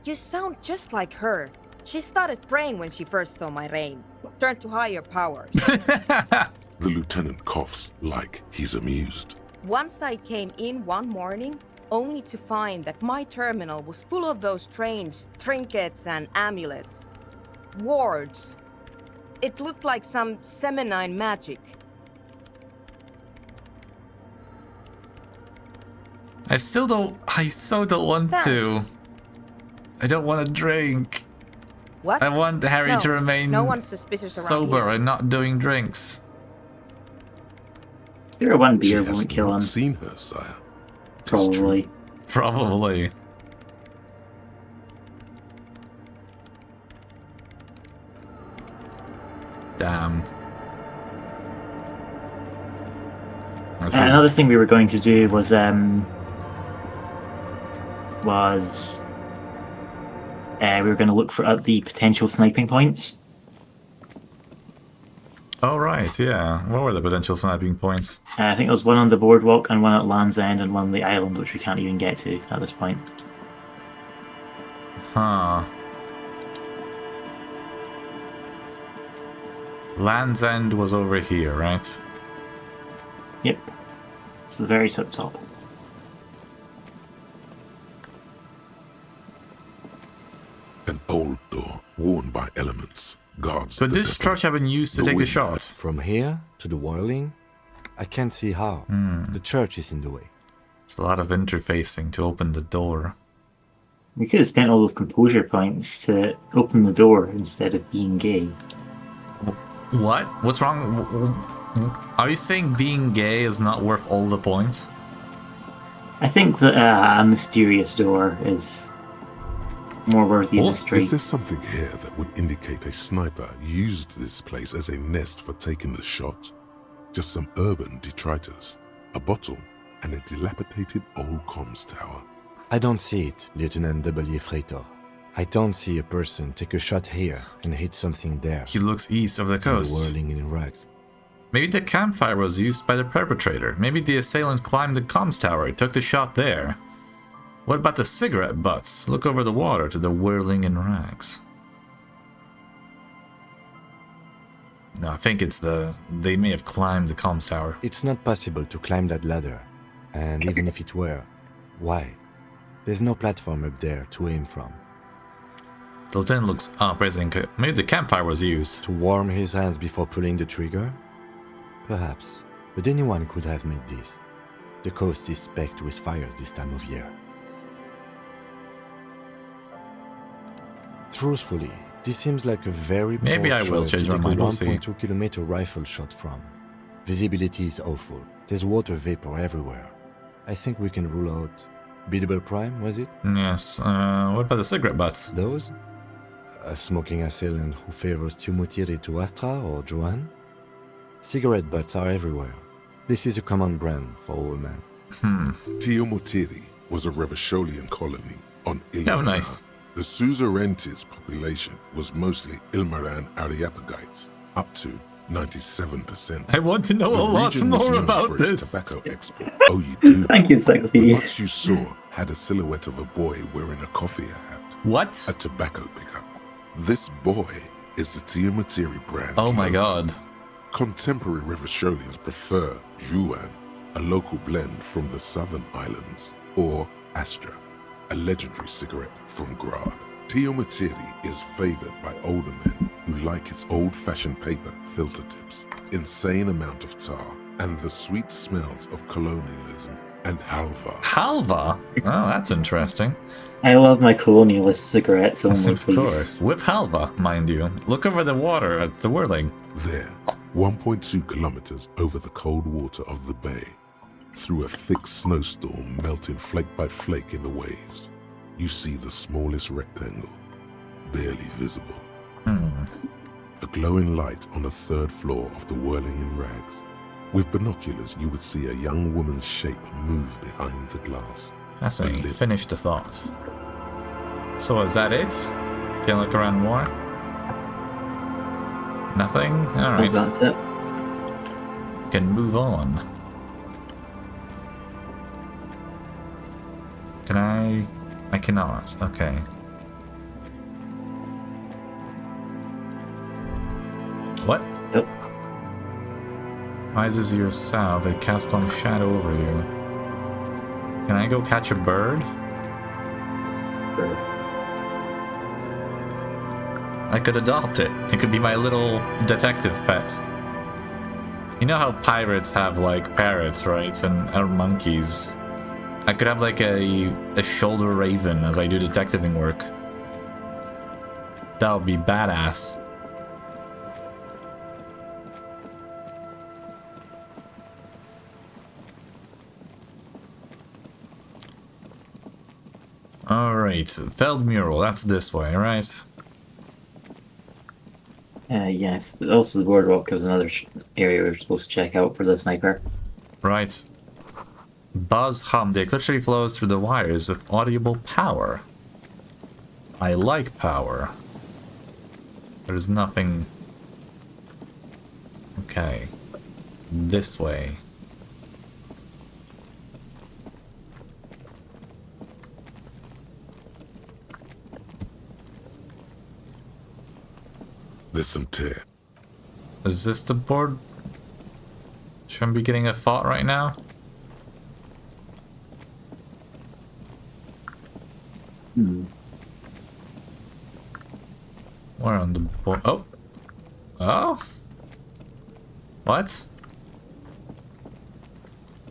You sound just like her. She started praying when she first saw my rain. Turned to higher powers. The lieutenant coughs like he's amused. Once I came in one morning, only to find that my terminal was full of those strange trinkets and amulets. Wards. It looked like some Semenine magic. I so don't want to. Thanks. I don't want to drink. What? I want Harry No, to remain no one's suspicious around sober here. and not doing drinks. Sure, one She beer has won't kill not him. seen her, sire. 'Tis true. Probably. Probably. Damn. This is- Another thing we were going to do was we were going to look at the potential sniping points. Oh, right, yeah. What were the potential sniping points? I think there was one on the boardwalk and one at Land's End and one on the island, which we can't even get to at this point. Huh. Land's End was over here, right? Yep. It's the very top. An old door, worn by elements, guards Could the this depot. torch have been used to The take the wind- shot? From here to the whirling, I can't see how. The church is in the way. It's a lot of interfacing to open the door. We could have spent all those composure points to open the door instead of being gay. What? What's wrong? Are you saying being gay is not worth all the points? I think that a mysterious door is more worthy of What? the street. Is there something here that would indicate a sniper used this place as a nest for taking the shot? just some urban detritus, a bottle, and a dilapidated old comms tower. I don't see it, Lieutenant W. Freighter. I don't see a person take a shot here and hit something there. He looks east of the in the coast. whirling in rags. Maybe the campfire was used by the perpetrator. Maybe the assailant climbed the comms tower and took the shot there. What about the cigarette butts? Look over the water to the whirling in rags. No, I think it's they may have climbed the comms tower. It's not possible to climb that ladder. And even if it were, why? There's no platform up there to aim from. The lieutenant looks up, raising. Maybe the campfire was used. To warm his hands before pulling the trigger? Perhaps. But anyone could have made this. The coast is specked with fires this time of year. Truthfully, this seems like a very Maybe poor I will choice change to my take mind, a we'll see. 1.2 kilometer rifle shot from. Visibility is awful. There's water vapor everywhere. I think we can rule out Biddable Prime, was it? Yes. What about the cigarette butts? Those? A smoking assailant who favors Tumutiri to Astra or Johan? Cigarette butts are everywhere. This is a common brand for all men. Tiomotiri was a Revacholian colony on Elysium. Oh, nice. The Suzerainties population was mostly Ilmaran Areopagites, up to 97%. I want to know The a lot region was more known about for its this. tobacco export. Oh, you do? Thank you, The Encyclopedia. butts you saw had a silhouette of a boy wearing a coffee hat, What? a tobacco pickup. This boy is the Tiomotiri brand. Oh my logo. god. Contemporary Revacholians prefer Juan, a local blend from the southern islands, or Astra, a legendary cigarette from Grad. Tiomotiri is favored by older men who like its old-fashioned paper filter tips, insane amount of tar, and the sweet smells of colonialism and halva. Halva? Oh, that's interesting. I love my colonialist cigarettes only, Of please. course. With halva, mind you. Look over the water at the whirling. There, 1.2 kilometers over the cold water of the bay, through a thick snowstorm melting flake by flake in the waves, you see the smallest rectangle, barely visible. A glowing light on the third floor of the whirling in rags. With binoculars, you would see a young woman's shape move behind the glass. Fascinating. But Finish the thought. So is that it? Can I look around more? Nothing? Oh, Alright. that's it. Can move on. Can I cannot. Okay. What? Yep. Rises your salve, it casts on shadow over you. Can I go catch a bird? I could adopt it. It could be my little detective pet. You know how pirates have like parrots, right? And or monkeys. I could have like a shoulder raven as I do detectiving work. That would be badass. Alright, Feldmural, that's this way, right? Yes. Also, the boardwalk was another area we were supposed to check out for the sniper. Right. Buzz hum. The electricity flows through the wires with audible power. I like power. There's nothing... Okay. This way. Listen to Is this the board? Shouldn't be getting a thought right now? We're on the board. Oh! Oh? What?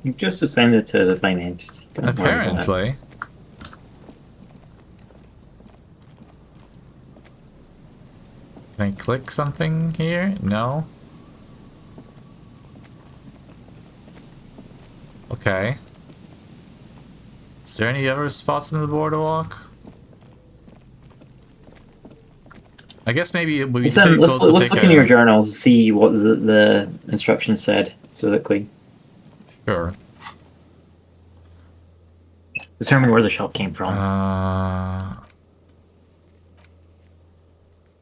You've just ascended to the fine entity. Don't worry about it. Apparently. Can I click something here? No? Okay. Is there any other spots in the boardwalk? I guess maybe it would be Let's difficult to look take in your a... journals and see what the instructions said. specifically. Sure. Determine where the shot came from.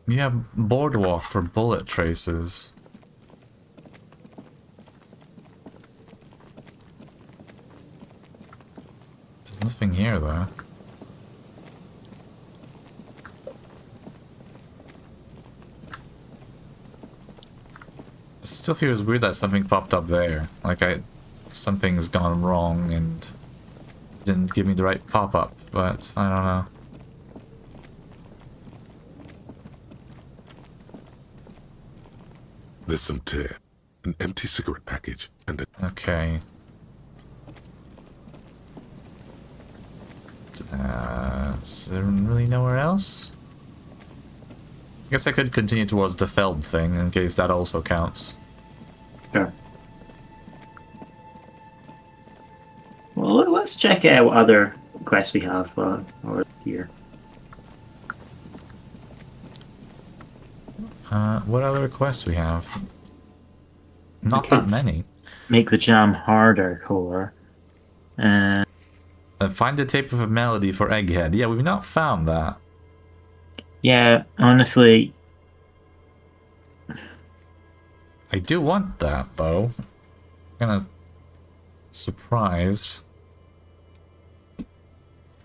Yeah, boardwalk for bullet traces. There's nothing here, though. It still feels weird that something popped up there. Like something's gone wrong and didn't give me the right pop-up, but I don't know. There's some tear, an empty cigarette package, and a... Okay. Is there really nowhere else? I guess I could continue towards the Feld thing, in case that also counts. Sure. Well, let's check out what other quests we have over here. What other quests we have? Not that many. Make the jam harder, core. Find the tape of a melody for Egghead. Yeah, we've not found that. Yeah, honestly. I do want that, though. Kinda surprised.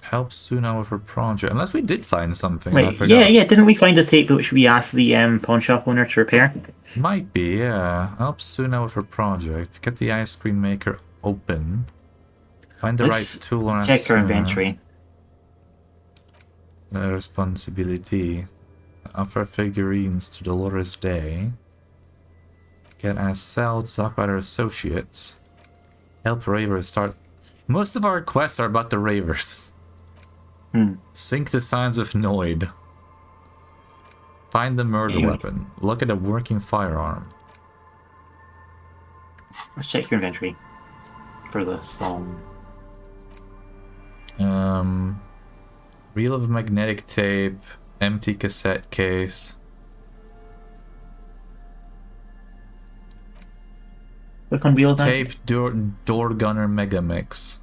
Help Suna with her project. Unless we did find something. Wait, I forgot. yeah. Didn't we find a tape which we asked the pawn shop owner to repair? Might be, yeah. Help Suna with her project. Get the ice cream maker open. Find the right tool on check our inventory. Responsibility. Offer figurines to Dolores Day. Get Ascel to talk about her associates. Help Ravers start... Most of our quests are about the Ravers. Sync the signs with Noid. Find the murder weapon. Look at a working firearm. Let's check your inventory for the song. Reel of magnetic tape. Empty cassette case. Look on wheel tape door gunner mega mix.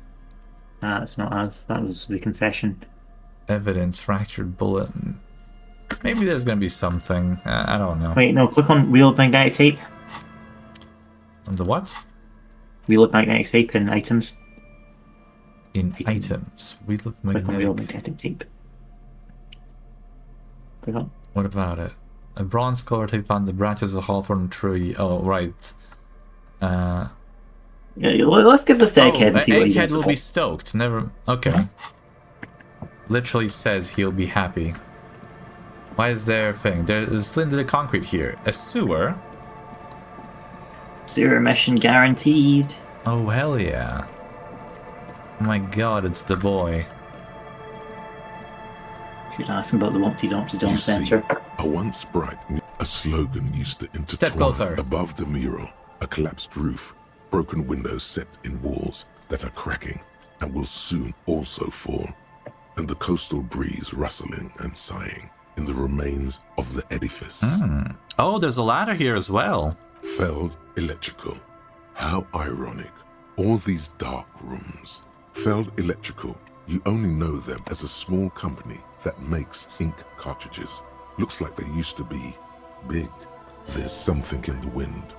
It's not us. That was the confession. Evidence fractured bullet. Maybe there's gonna be something. I don't know. Wait, no. Click on wheel of magnetic tape. On the what? Wheel of magnetic tape in items. In items. Wheel of magnetic. Click on wheel of magnetic tape. Click on. What about it? A bronze color tape on the branches of a hawthorn tree. Oh, right. Yeah, let's give this to Egghead and see what he Egghead will be stoked. Never. Okay. Literally says he'll be happy. Why is there a thing? There is splintered concrete here. A sewer? Sewer mission guaranteed. Oh, hell yeah. Oh my god, it's the boy. Should ask him about the Wumpty Dumpty Dump sensor. A once bright, a slogan used to intertwine Step closer. Above the mural, a collapsed roof, broken windows set in walls that are cracking and will soon also fall, and the coastal breeze rustling and sighing in the remains of the edifice. Oh, there's a ladder here as well. Feld Electrical. How ironic. All these dark rooms. Feld Electrical. You only know them as a small company that makes ink cartridges. Looks like they used to be big. There's something in the wind.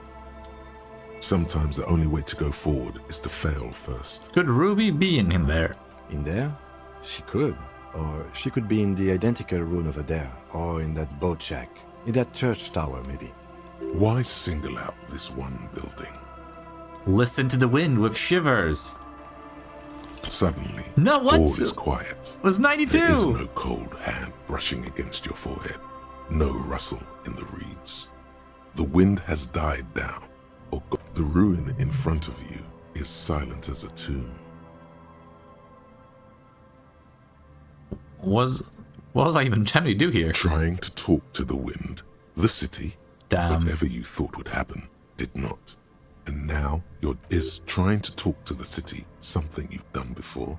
Sometimes the only way to go forward is to fail first. Could Ruby be in there? In there? She could. Or she could be in the identical room over there. Or in that boat shack. In that church tower, maybe. Why single out this one building? Listen to the wind with shivers. Suddenly, no, what? All is quiet. It was 92. There is no cold hand brushing against your forehead. No rustle in the reeds. The wind has died down. The ruin in front of you is silent as a tomb. What was I even trying to do here? Trying to talk to the wind. The city, damn. Whatever you thought would happen, did not. And now is trying to talk to the city something you've done before?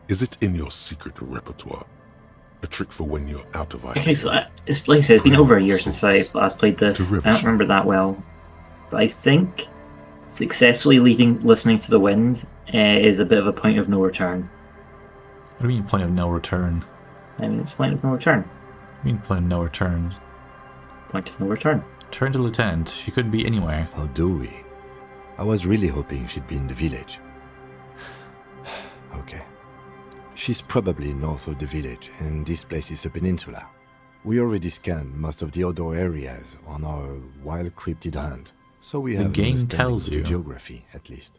Is it in your secret repertoire? A trick for when you're out of ideas? Okay, so it's like I said, it's been over a year since I last played this. I don't remember that well. But I think Successfully listening to the wind is a bit of a point of no return. What do you mean point of no return? I mean, it's point of no return. What do you mean point of no return? Point of no return. Turn to Lieutenant. She could be anywhere. How do we? I was really hoping she'd be in the village. Okay. She's probably north of the village, and this place is a peninsula. We already scanned most of the outdoor areas on our wild cryptid hunt, so we have an game understanding tells of the you. geography, at least.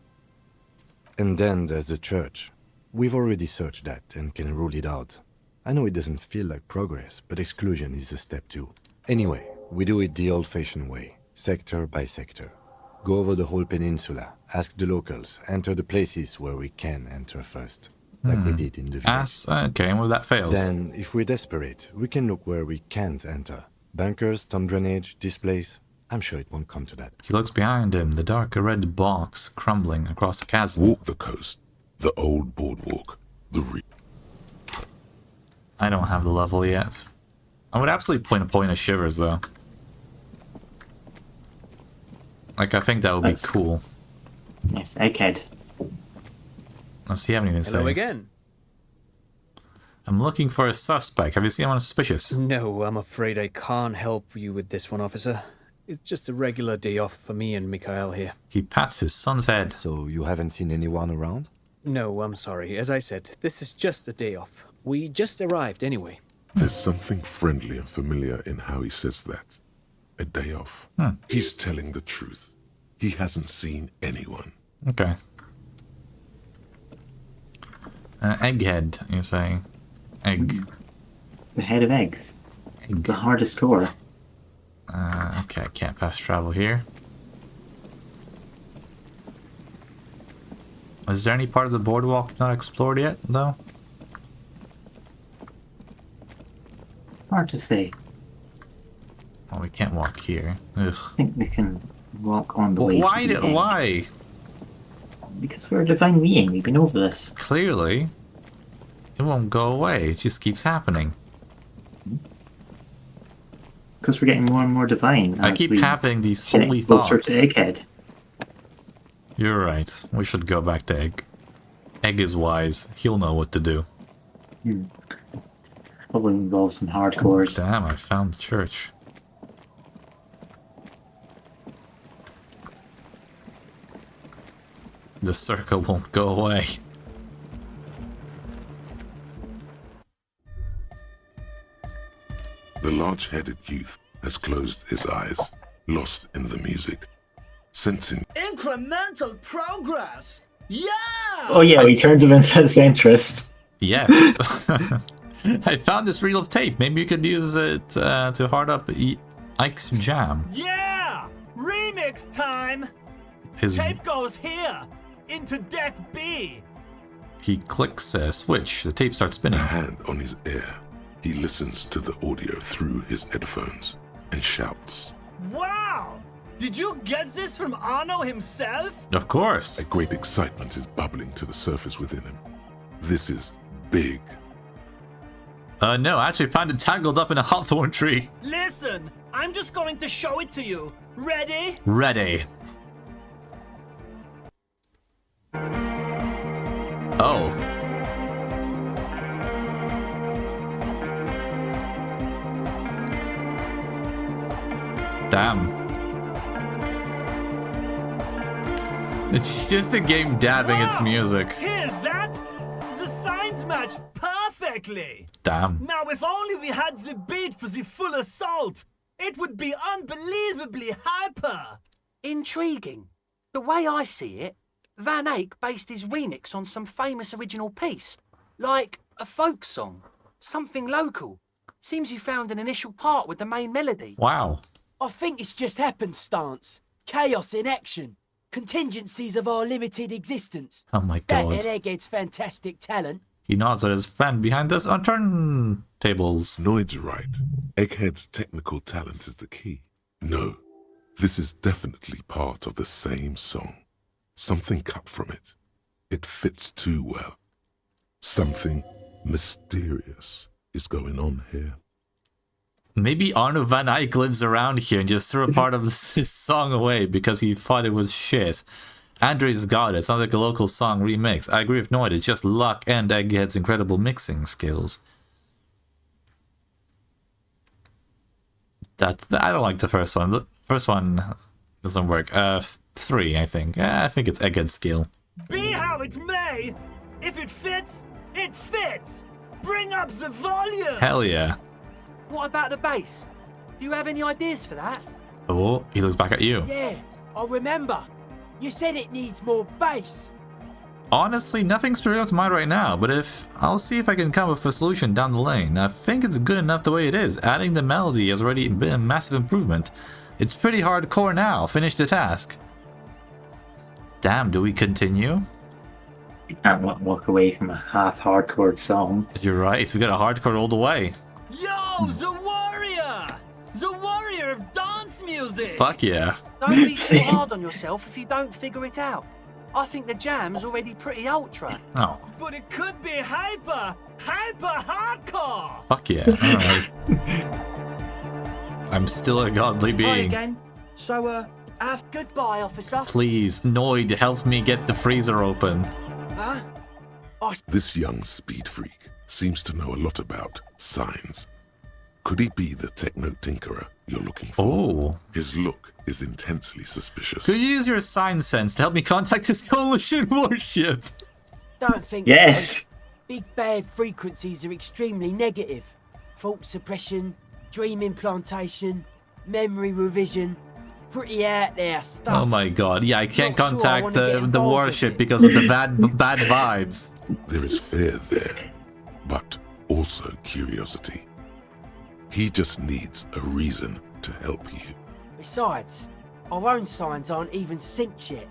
And then there's the church. We've already searched that and can rule it out. I know it doesn't feel like progress, but exclusion is a step too. Anyway, we do it the old-fashioned way, sector by sector. Go over the whole peninsula, ask the locals, enter the places where we can enter first, like we did in the village. Okay, well that fails. Then, if we're desperate, we can look where we can't enter. Bunkers, storm drainage, this place. I'm sure it won't come to that. He looks behind him, the dark red box crumbling across the chasm. Walk the coast, the old boardwalk, the I don't have the level yet. I would absolutely point a point of shivers though. Like, I think that would be cool. Yes, Egghead. Let's see, have anything to say. Hello again. I'm looking for a suspect. Have you seen anyone suspicious? No, I'm afraid I can't help you with this one, officer. It's just a regular day off for me and Mikhail here. He pats his son's head. So, you haven't seen anyone around? No, I'm sorry. As I said, this is just a day off. We just arrived anyway. There's something friendly and familiar in how he says that. A day off. He's telling the truth. He hasn't seen anyone. Okay. Egghead, you're saying? Egg. The head of eggs. Egg. The hardest core. Okay, I can't fast travel here. Is there any part of the boardwalk not explored yet, though? Hard to say. Well, we can't walk here. Ugh. I think we can walk on the way. Why? To the egg. Why? Because we're a divine being. We've been over this. Clearly, it won't go away. It just keeps happening. Because we're getting more and more divine. I as keep we having these get holy closer thoughts. to Egghead. You're right. We should go back to Egg. Egg is wise. He'll know what to do. Probably involves some hardcores. Damn, I found the church. The circle won't go away. The large-headed youth has closed his eyes, lost in the music, sensing Incremental progress! Yeah! Oh yeah, he turns him into his interest. Yes. I found this reel of tape. Maybe you could use it to hard up Ike's jam. Yeah! Remix time! His Tape goes here! Into deck B! He clicks a switch. The tape starts a spinning. hand on his ear. He listens to the audio through his headphones and shouts. Wow! Did you get this from Arno himself? Of course. A great excitement is bubbling to the surface within him. This is big. No, I actually found it tangled up in a hawthorn tree. Listen, I'm just going to show it to you. Ready? Ready. Oh. Damn. It's just a game dabbing its music. Here's that! The signs match perfectly! Damn. Now, if only we had the beat for the full assault, it would be unbelievably hyper! Intriguing. The way I see it, Van Eyck based his remix on some famous original piece, like a folk song, something local. Seems you found an initial part with the main melody. Wow. I think it's just happenstance. Chaos in action. Contingencies of our limited existence. Oh my That god. and Egghead's fantastic talent. He nods at his friend behind us on turntables. Noid's right. Egghead's technical talent is the key. No, this is definitely part of the same song. Something cut from it. It fits too well. Something mysterious is going on here. Maybe Arno van Eyck lives around here and just threw a part of his song away because he thought it was shit. Andre's got it. Sounds like a local song remix. I agree with Noid. It's just luck and Egghead's incredible mixing skills. I don't like the first one. The first one doesn't work. 3, I think. I think it's Egghead's skill. Be how it may, if it fits, it fits. Bring up the volume. Hell yeah. What about the bass? Do you have any ideas for that? Oh, he looks back at you. Yeah, I remember. You said it needs more bass. Honestly, nothing springs to mind right now, but I'll see if I can come up with a solution down the lane. I think it's good enough the way it is. Adding the melody has already been a massive improvement. It's pretty hardcore now. Finish the task. Damn, do we continue? You can't walk away from a half-hardcore song. You're right, we got a hardcore all the way. Yo, the warrior! The warrior of dance music! Fuck yeah. Don't be too hard on yourself if you don't figure it out. I think the jam's already pretty ultra. Oh. But it could be hyper hardcore! Fuck yeah, alright. I'm still a godly Hi being. again. So, goodbye, officer. Please, Noid, help me get the freezer open. Huh? This young speed freak seems to know a lot about signs. Could he be the techno tinkerer you're looking for? Oh. His look is intensely suspicious. Could you use your sign sense to help me contact this coalition warship? Don't think Yes. so. Big bad frequencies are extremely negative. Thought suppression, dream implantation, memory revision. Pretty out there stuff. Oh my god, yeah, I can't Not sure I contact wanna get the involved with warship it. because of the bad vibes. There is fear there, but also curiosity. He just needs a reason to help you. Besides, our own signs aren't even synced yet.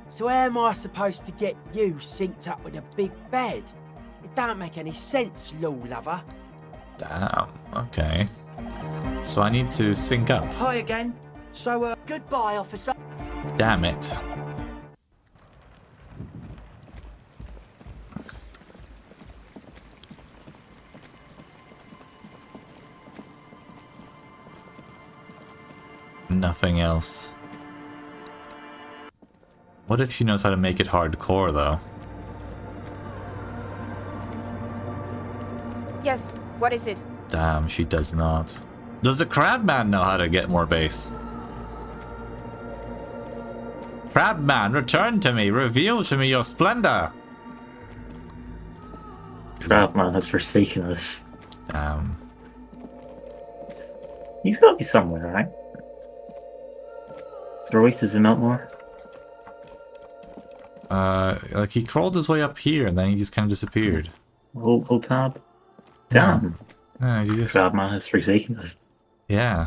So how am I supposed to get you synced up with a big bad? It don't make any sense, law lover. Damn, okay. So I need to sync up. Hi again. So, goodbye, officer. Damn it. Nothing else. What if she knows how to make it hardcore, though? Yes, what is it? Damn, she does not. Does the Crabman know how to get more bass? Crabman, return to me! Reveal to me your splendor! Crabman has forsaken us. Damn. He's got to be somewhere, right? Is there a way to zoom out more? Like he crawled his way up here and then he just kind of disappeared. Hold tab. Damn. Yeah, he just... Crabman has forsaken us. Yeah.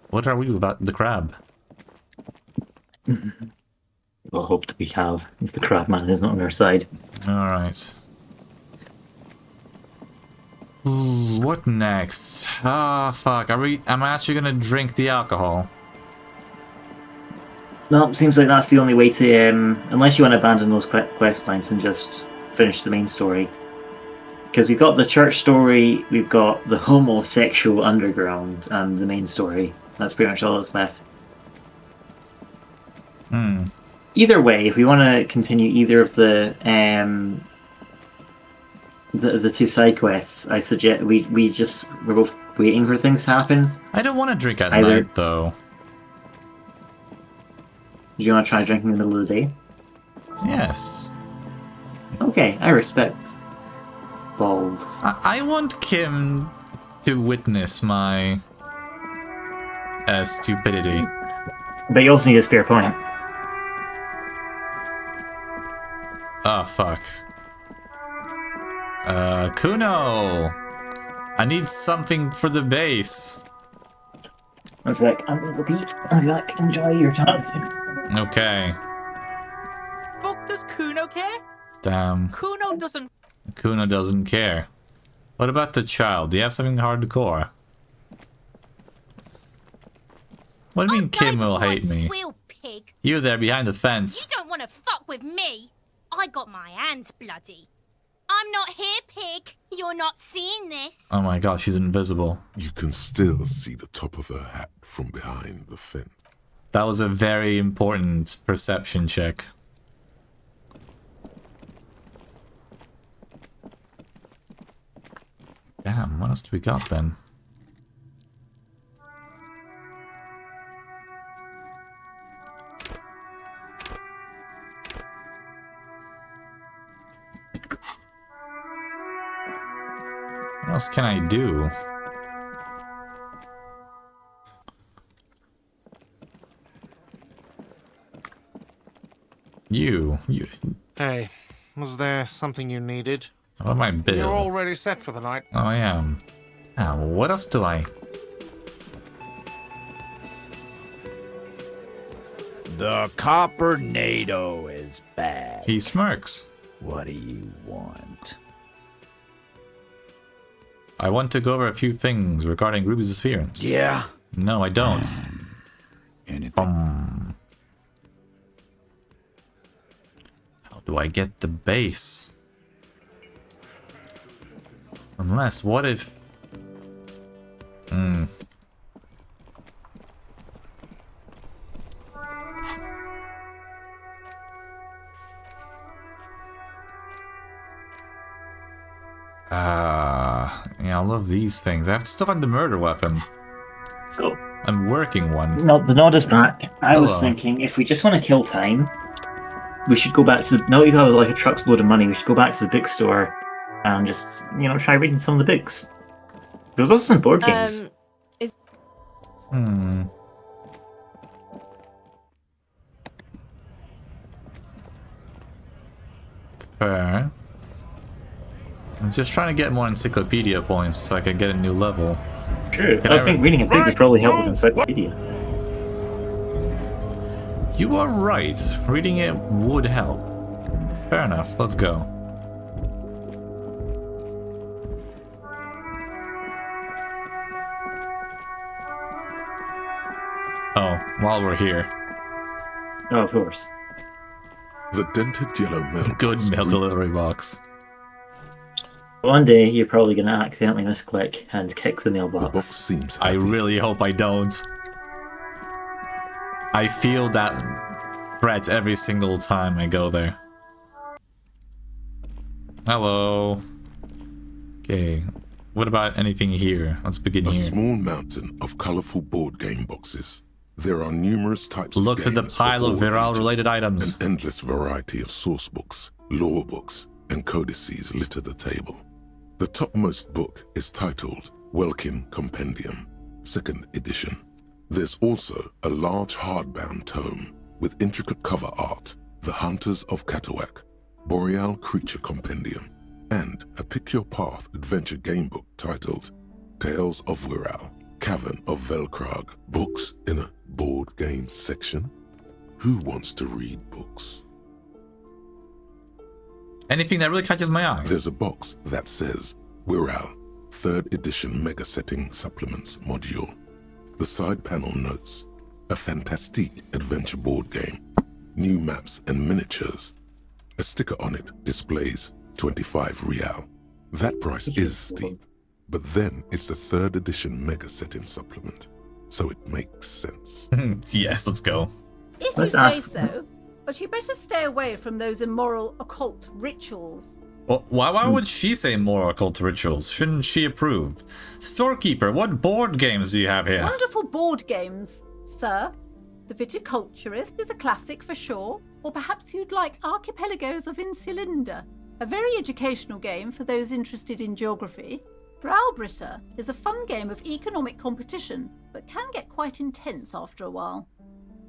What are we about the crab? Well, hoped we have, if the Crabman isn't on our side. Alright. What next? Ah, fuck. Am I actually gonna drink the alcohol? No, seems like that's the only way to, unless you want to abandon those quest lines and just finish the main story. Because we've got the church story, we've got the homosexual underground, and the main story. That's pretty much all that's left. Either way, if we want to continue either of the two side quests, I suggest we're both waiting for things to happen. I don't want to drink at night, though. Do you want to try drinking in the middle of the day? Yes. Okay, I respect balls. I want Kim to witness my stupidity. But you also need a spare point. Oh, fuck. Kuno! I need something for the base. One sec, I'm gonna go pee. I'll be back. Enjoy your time. Okay. Fuck, does Kuno care? Damn. Kuno doesn't. Kuno doesn't care. What about the child? Do you have something hardcore? What do you mean Kim will hate me? Squeal, pig. You there behind the fence. You don't want to fuck with me. I got my hands bloody. I'm not here, pig. You're not seeing this. Oh my god, she's invisible. You can still see the top of her hat from behind the fence. That was a very important perception check. Damn, what else do we got then? What else can I do? You. Hey, was there something you needed? What am I bill? You're already set for the night. Oh, I am. Ah, what else do I? The Coppernado is back. He smirks. What do you want? I want to go over a few things regarding Ruby's appearance. Yeah? No, I don't. Anything? How do I get the base? Unless, what if... yeah, I love these things. I have to still find the murder weapon. So, I'm working one. no, the nod is back. I was Hello. thinking, if we just want to kill time, we should go back to the... Now you have like a truck's load of money, we should go back to the bookstore and just, you know, try reading some of the books. There's also some board games. Fair. I'm just trying to get more encyclopedia points so I can get a new level. True. Can I think reading a book would probably help with encyclopedia. You are right. Reading it would help. Fair enough. Let's go. Oh, while we're here. Oh, of course. The dented yellow mail. Good mail delivery box. One day you're probably going to accidentally misclick and kick the mailbox. The box seems I really hope I don't. I feel that threat every single time I go there. Hello. Okay. What about anything here? Let's begin a here. small mountain of colorful board game boxes. There are numerous types Look of at the games pile for of all viral ages. related items. An endless variety of source books, lore books, and codices litter the table. The topmost book is titled Welkin Compendium, 2nd edition. There's also a large hardbound tome with intricate cover art, The Hunters of Catawak, Boreal Creature Compendium, and a Pick Your Path adventure game book titled Tales of Wirral, Cavern of Velkrag. Books in a board game section? Who wants to read books? Anything that really catches my eye. There's a box that says Wirral, 3rd edition Mega Setting Supplements module. The side panel notes, a fantastique adventure board game, new maps and miniatures. A sticker on it displays 25 real. That price is steep, but then it's the 3rd edition Mega Setting Supplement, so it makes sense. Yes, let's go. If you say so, but you better stay away from those immoral occult rituals. Well, why would she say more occult rituals? Shouldn't she approve? Storekeeper, what board games do you have here? Wonderful board games, sir. The Viticulturist is a classic for sure, or perhaps you'd like Archipelagos of Insulinda, a very educational game for those interested in geography. Browbritter is a fun game of economic competition, but can get quite intense after a while.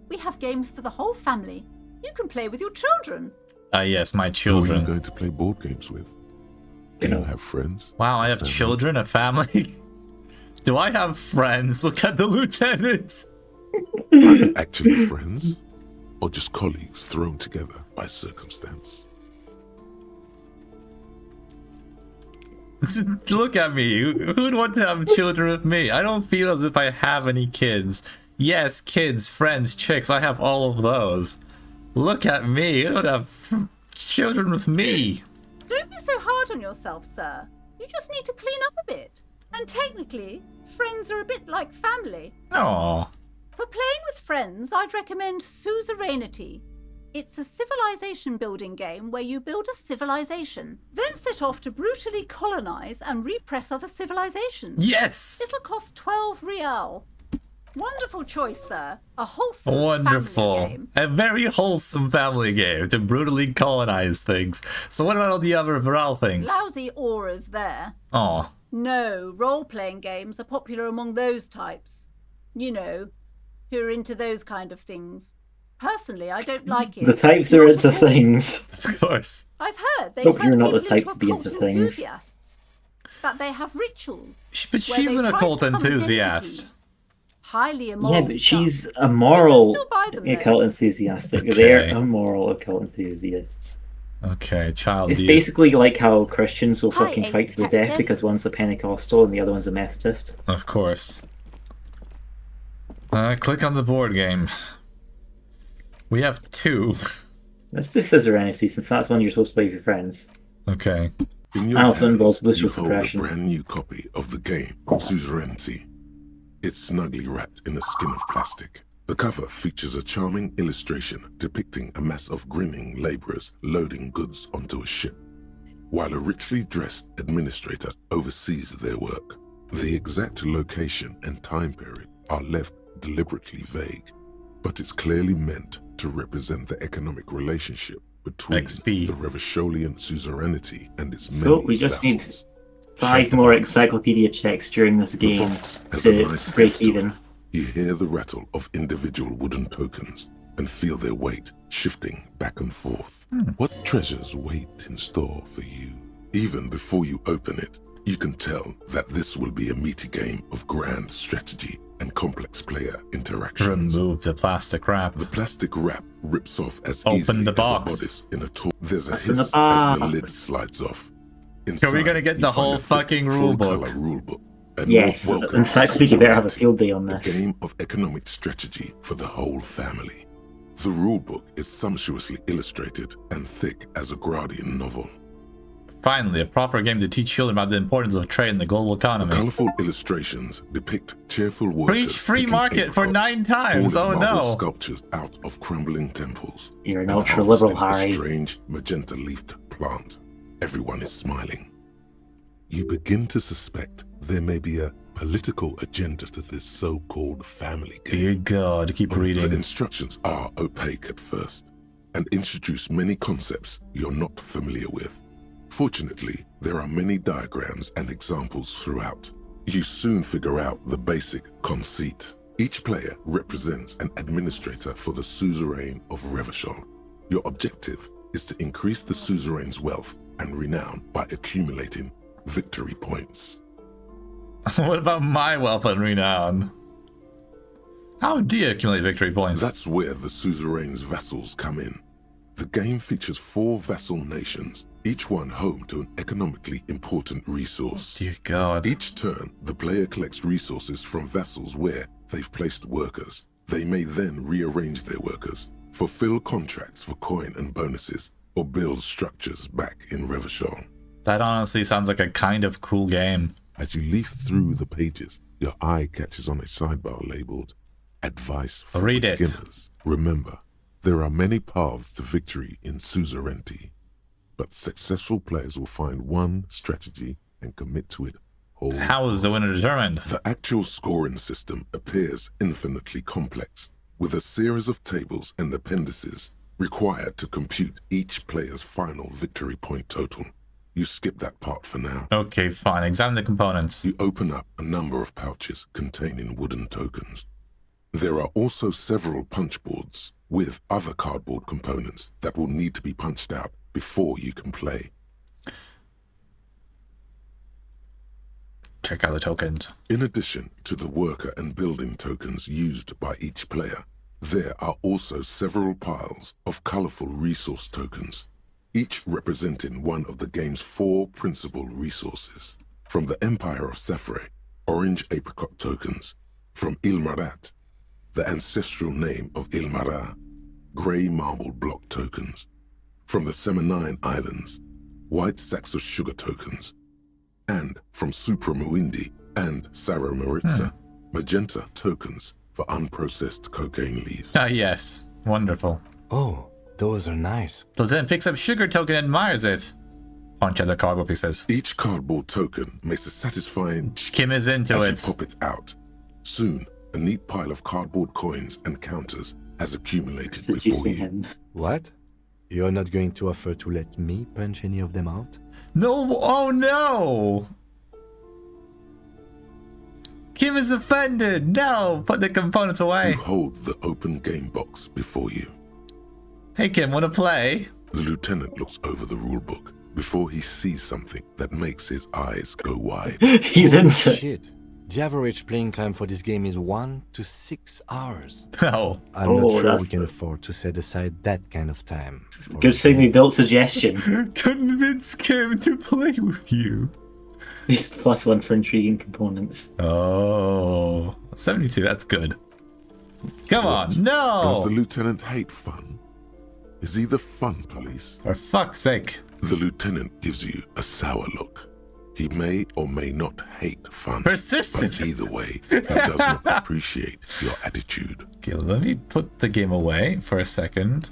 We have games for the whole family. You can play with your children. Yes, my Who are children. you going to play board games with? Do you have friends? Wow, I have children, a family. Do I have friends? Look at the lieutenant. Are you actually friends? Or just colleagues thrown together by circumstance? Look at me. Who'd want to have children with me? I don't feel as if I have any kids. Yes, kids, friends, chicks, I have all of those. Look at me. Who would have children with me? Don't be so hard hard on yourself, sir. You just need to clean up a bit. And technically, friends are a bit like family. Aww. For playing with friends, I'd recommend Suzerainty. It's a civilization building game where you build a civilization, then set off to brutally colonize and repress other civilizations. Yes! It'll cost 12 real. Wonderful choice, sir. A wholesome Wonderful. family game. A very wholesome family game to brutally colonize things. So what about all the other Viral things? Lousy auras there. Aw. No, role-playing games are popular among those types. You know, who are into those kind of things. Personally, I don't like it. The types are into things. Of course. I've heard they Hope turn you're not the people types into to be into occult things. enthusiasts. That they have rituals. But where she's they an try occult to summon enthusiast. entities. Highly immoral Yeah, but stuff. she's a moral still buy them, though. occult enthusiast. Okay. They're immoral occult enthusiasts. Okay, child It's deist. basically like how Christians will Hi, fucking fight to the death Detective. because one's a Pentecostal and the other one's a Methodist. Of course. Click on the board game. We have 2. Let's do Suzerainty since that's one you're supposed to play with your friends. Okay. In your Also hands, involves you visual hold a suppression. brand new copy of the game, Suzerainty. It's snugly wrapped in a skin of plastic. The cover features a charming illustration depicting a mass of grinning laborers loading goods onto a ship, while a richly dressed administrator oversees their work. The exact location and time period are left deliberately vague, but it's clearly meant to represent the economic relationship between XP. the Revacholian suzerainty and its So many we just need vassals. 5 more encyclopedia checks during this The game box has a to nice break heft to it. even. You hear the rattle of individual wooden tokens and feel their weight shifting back and forth. What treasures wait in store for you? Even before you open it, you can tell that this will be a meaty game of grand strategy and complex player interactions. Remove the plastic wrap. The plastic wrap rips off as Open easily the as box. a bodice in a toy. There's a What's in the hiss as the box? lid slides off. So we're gonna get you the find whole a thick, fucking rulebook. full-colour rulebook. And Yes, most welcome encyclopedia better have a Suzerainty, field day on a this. game of economic strategy for the whole family. The rulebook is sumptuously illustrated and thick as a Gradian novel. Finally, a proper game to teach children about the importance of trade in the global economy. Colorful illustrations depict cheerful workers. Preach free picking market for apricots, 9 times. all in Oh marble no. Sculptures out of crumbling temples. You're an and ultra-liberal, harvesting Harry. a strange magenta-leafed plant. Everyone is smiling. You begin to suspect there may be a political agenda to this so-called family game. Dear God, keep The reading. instructions are opaque at first and introduce many concepts you're not familiar with. Fortunately, there are many diagrams and examples throughout. You soon figure out the basic conceit. Each player represents an administrator for the suzerain of Revachol. Your objective is to increase the suzerain's wealth and renown by accumulating victory points. What about my wealth and renown? How do you accumulate victory points? That's where the suzerain's vassals come in. The game features 4 vassal nations, each one home to an economically important resource. Dear God. Each turn, the player collects resources from vassals where they've placed workers. They may then rearrange their workers, fulfill contracts for coin and bonuses, or build structures back in Revachol. That honestly sounds like a kind of cool game. As you leaf through the pages, your eye catches on a sidebar labeled Advice for Read it. Beginners. Remember, there are many paths to victory in suzerainty, but successful players will find one strategy and commit to it wholeheartedly. How is the winner determined? The actual scoring system appears infinitely complex, with a series of tables and appendices required to compute each player's final victory point total. You skip that part for now. Okay, fine. Examine the components. You open up a number of pouches containing wooden tokens. There are also several punch boards with other cardboard components that will need to be punched out before you can play. Check out the tokens. In addition to the worker and building tokens used by each player, there are also several piles of colorful resource tokens, each representing one of the game's 4 principal resources. From the Empire of Safre, orange apricot tokens. From Ilmarat, the ancestral name of Ilmara, grey marble block tokens. From the Seminine Islands, white sacks of sugar tokens. And from Supra Muindi and Sarah Maritza, magenta tokens for unprocessed cocaine leaves. Ah, yes. Wonderful. Oh, those are nice. Lieutenant picks up sugar token and admires it. Punch at the cardboard, he says. Each cardboard token makes a satisfying Kim is into as it. you pop it out. Soon, a neat pile of cardboard coins and counters has accumulated before you. What? You're not going to offer to let me punch any of them out? No, oh no! Kim is offended! No! Put the components away! You hold the open game box before you. Hey Kim, wanna play? The lieutenant looks over the rulebook before he sees something that makes his eyes go wide. He's into it. Shit. The average playing time for this game is 1 to 6 hours. Oh. I'm not sure we can afford to set aside that kind of time. Good thing we built suggestion. Convince Kim to play with you. It's +1 for intriguing components. Oh. 72, that's good. Come on, Does no! the lieutenant hate fun? Is he the fun police? For fuck's sake. The lieutenant gives you a sour look. He may or may not hate fun. Persistent. But either way, he does not appreciate your attitude. Okay, let me put the game away for a second.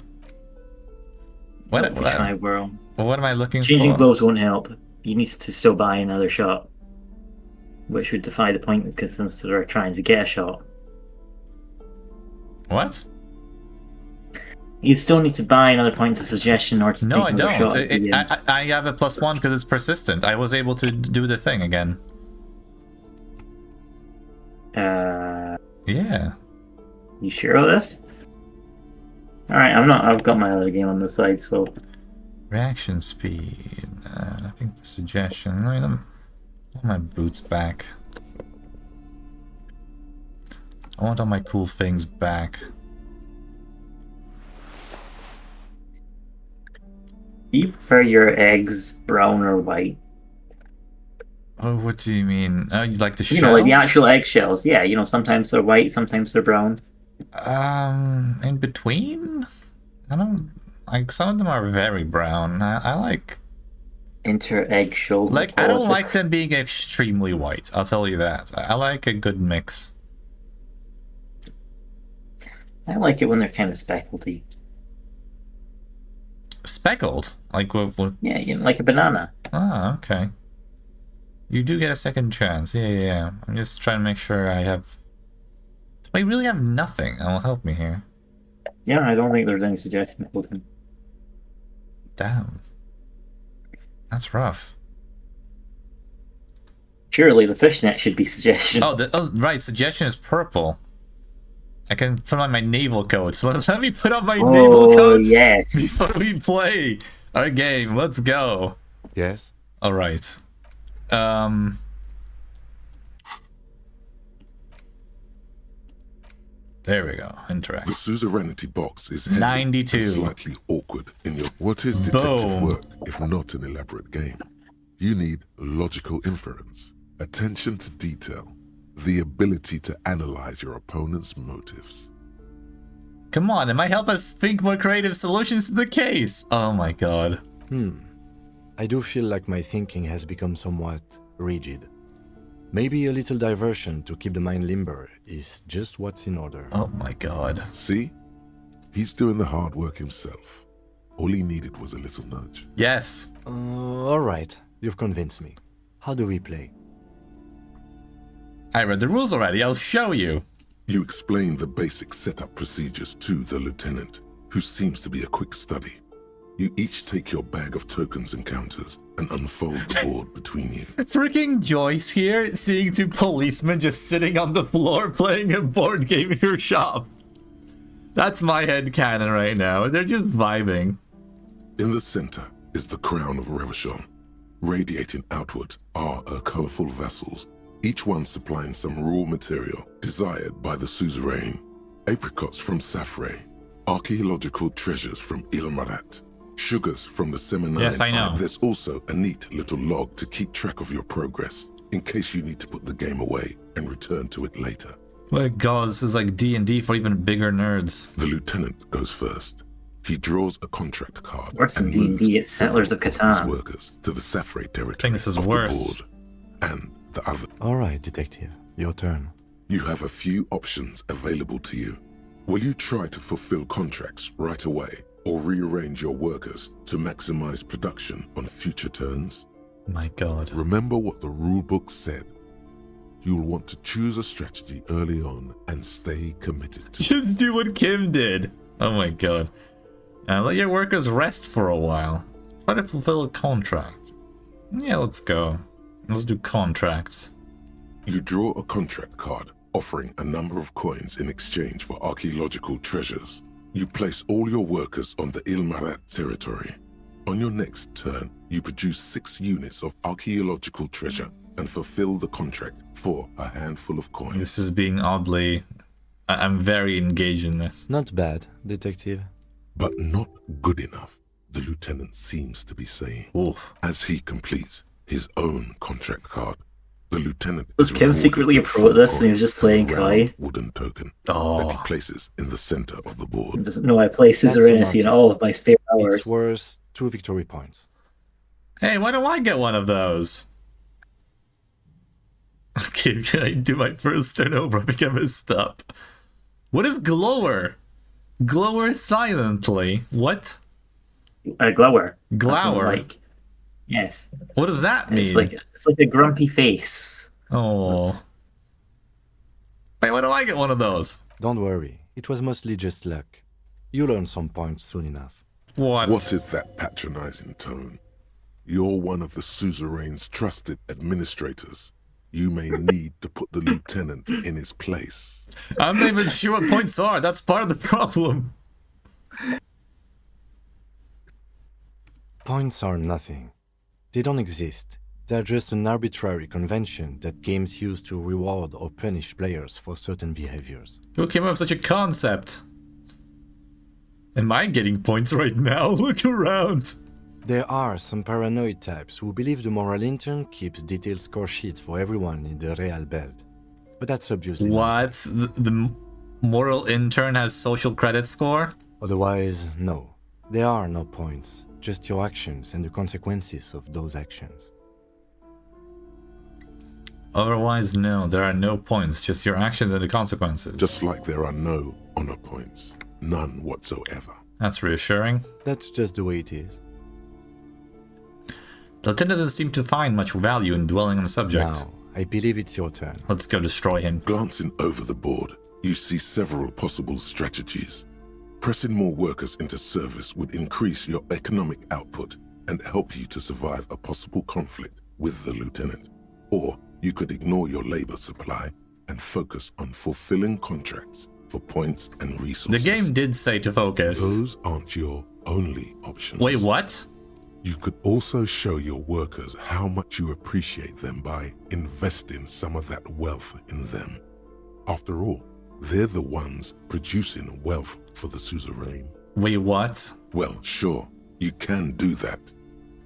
What am I looking for? Changing clothes won't help. You need to still buy another shot. Which would defy the point because since they're trying to get a shot. What? You still need to buy another point to suggestion or to No, I take another don't. shot at the end. I have a +1 because it's persistent. I was able to do the thing again. Yeah. You sure of this? Alright, I'm not. I've got my other game on the side, so. Reaction speed. Nothing for suggestion. I want my boots back. I want all my cool things back. Do you prefer your eggs brown or white? Oh, what do you mean? Oh, you like the You shell? know, like the actual eggshells. Yeah, you know, sometimes they're white, sometimes they're brown. In between? I don't... Like, some of them are very brown. I like... Inter-eggshell. Like, I don't like them being extremely white. I'll tell you that. I like a good mix. I like it when they're kind of speckledy. Speckled? Like with... Yeah, you know, like a banana. Ah, okay. You do get a second chance. Yeah. I'm just trying to make sure I have... Do I really have nothing? That'll help me here. Yeah, I don't think there's any suggestion with him. Damn. That's rough. Surely the fishnet should be suggestion. Oh, right. Suggestion is purple. I can put on my naval coat. So let me put on my naval coat yes. before we play our game. Let's go. Yes. All right. There we go. Interact. The suzerainty box is heavy 92. and slightly awkward in your... What is detective Boom. work if not an elaborate game? You need logical inference, attention to detail, the ability to analyze your opponent's motives. Come on, it might help us think more creative solutions to the case. Oh my god. I do feel like my thinking has become somewhat rigid. Maybe a little diversion to keep the mind limber is just what's in order. Oh my god. See? He's doing the hard work himself. All he needed was a little nudge. Yes. Alright, you've convinced me. How do we play? I read the rules already, I'll show you. You explain the basic setup procedures to the lieutenant, who seems to be a quick study. You each take your bag of tokens and counters and unfold the board between you. Freaking Joyce here, seeing two policemen just sitting on the floor playing a board game in her shop. That's my headcanon right now. They're just vibing. In the center is the crown of Revachon. Radiating outward are her colorful vessels, each one supplying some raw material desired by the suzerain. Apricots from Safre, archaeological treasures from Ilmarat, sugars from the Seminole. Yes, I know. There's also a neat little log to keep track of your progress, in case you need to put the game away and return to it later. My god, this is like D&D for even bigger nerds. The lieutenant goes first. He draws a contract card Worse than and D&D, moves it's Settlers of several his Catan. workers to the Saffrey territory I think this is of worse. the board, and the other. All right, detective. Your turn. You have a few options available to you. Will you try to fulfill contracts right away, or rearrange your workers to maximize production on future turns? My god. Remember what the rulebook said. You'll want to choose a strategy early on and stay committed to Just do what Kim did. Oh my god. Let your workers rest for a while. Try to fulfill a contract. Yeah, let's go. Let's do contracts. You draw a contract card offering a number of coins in exchange for archaeological treasures. You place all your workers on the Ilmarat territory. On your next turn, you produce 6 units of archaeological treasure and fulfill the contract for a handful of coins. This is being oddly... I'm very engaged in this. Not bad, detective. But not good enough, the lieutenant seems to be saying. Oof. As he completes his own contract card, the lieutenant Was Kim secretly a pro at this and he was just playing Kai? Wooden token Oh. that he places in the center of the board. He doesn't know I play Suzerainty in all of my spare hours. It's worth 2 victory points. Hey, why don't I get one of those? Okay, can I do my first turn over? I think I messed up. What is Glower? Glower silently. What? Glower. Glower? Like, yes. What does that mean? It's like a grumpy face. Oh. Wait, why don't I get one of those? Don't worry. It was mostly just luck. You'll earn some points soon enough. What? What is that patronizing tone? You're one of the suzerain's trusted administrators. You may need to put the lieutenant in his place. I'm not even sure what points are. That's part of the problem. Points are nothing. They don't exist. They're just an arbitrary convention that games use to reward or punish players for certain behaviors. Who came up with such a concept? Am I getting points right now? Look around. There are some paranoid types who believe the moral intern keeps detailed score sheets for everyone in the Real Belt. But that's obviously what? The moral intern has social credit score? Otherwise, no. There are no points, just your actions and the consequences of those actions. Otherwise, no. There are no points, just your actions and the consequences. Just like there are no honor points. None whatsoever. That's reassuring. That's just the way it is. The lieutenant doesn't seem to find much value in dwelling on the subject. Now, I believe it's your turn. Let's go destroy him. Glancing over the board, you see several possible strategies. Pressing more workers into service would increase your economic output and help you to survive a possible conflict with the lieutenant. Or you could ignore your labor supply and focus on fulfilling contracts for points and resources. The game did say to focus. Those aren't your only options. Wait, what? You could also show your workers how much you appreciate them by investing some of that wealth in them. After all, they're the ones producing wealth for the suzerain. Wait, what? Well, sure, you can do that.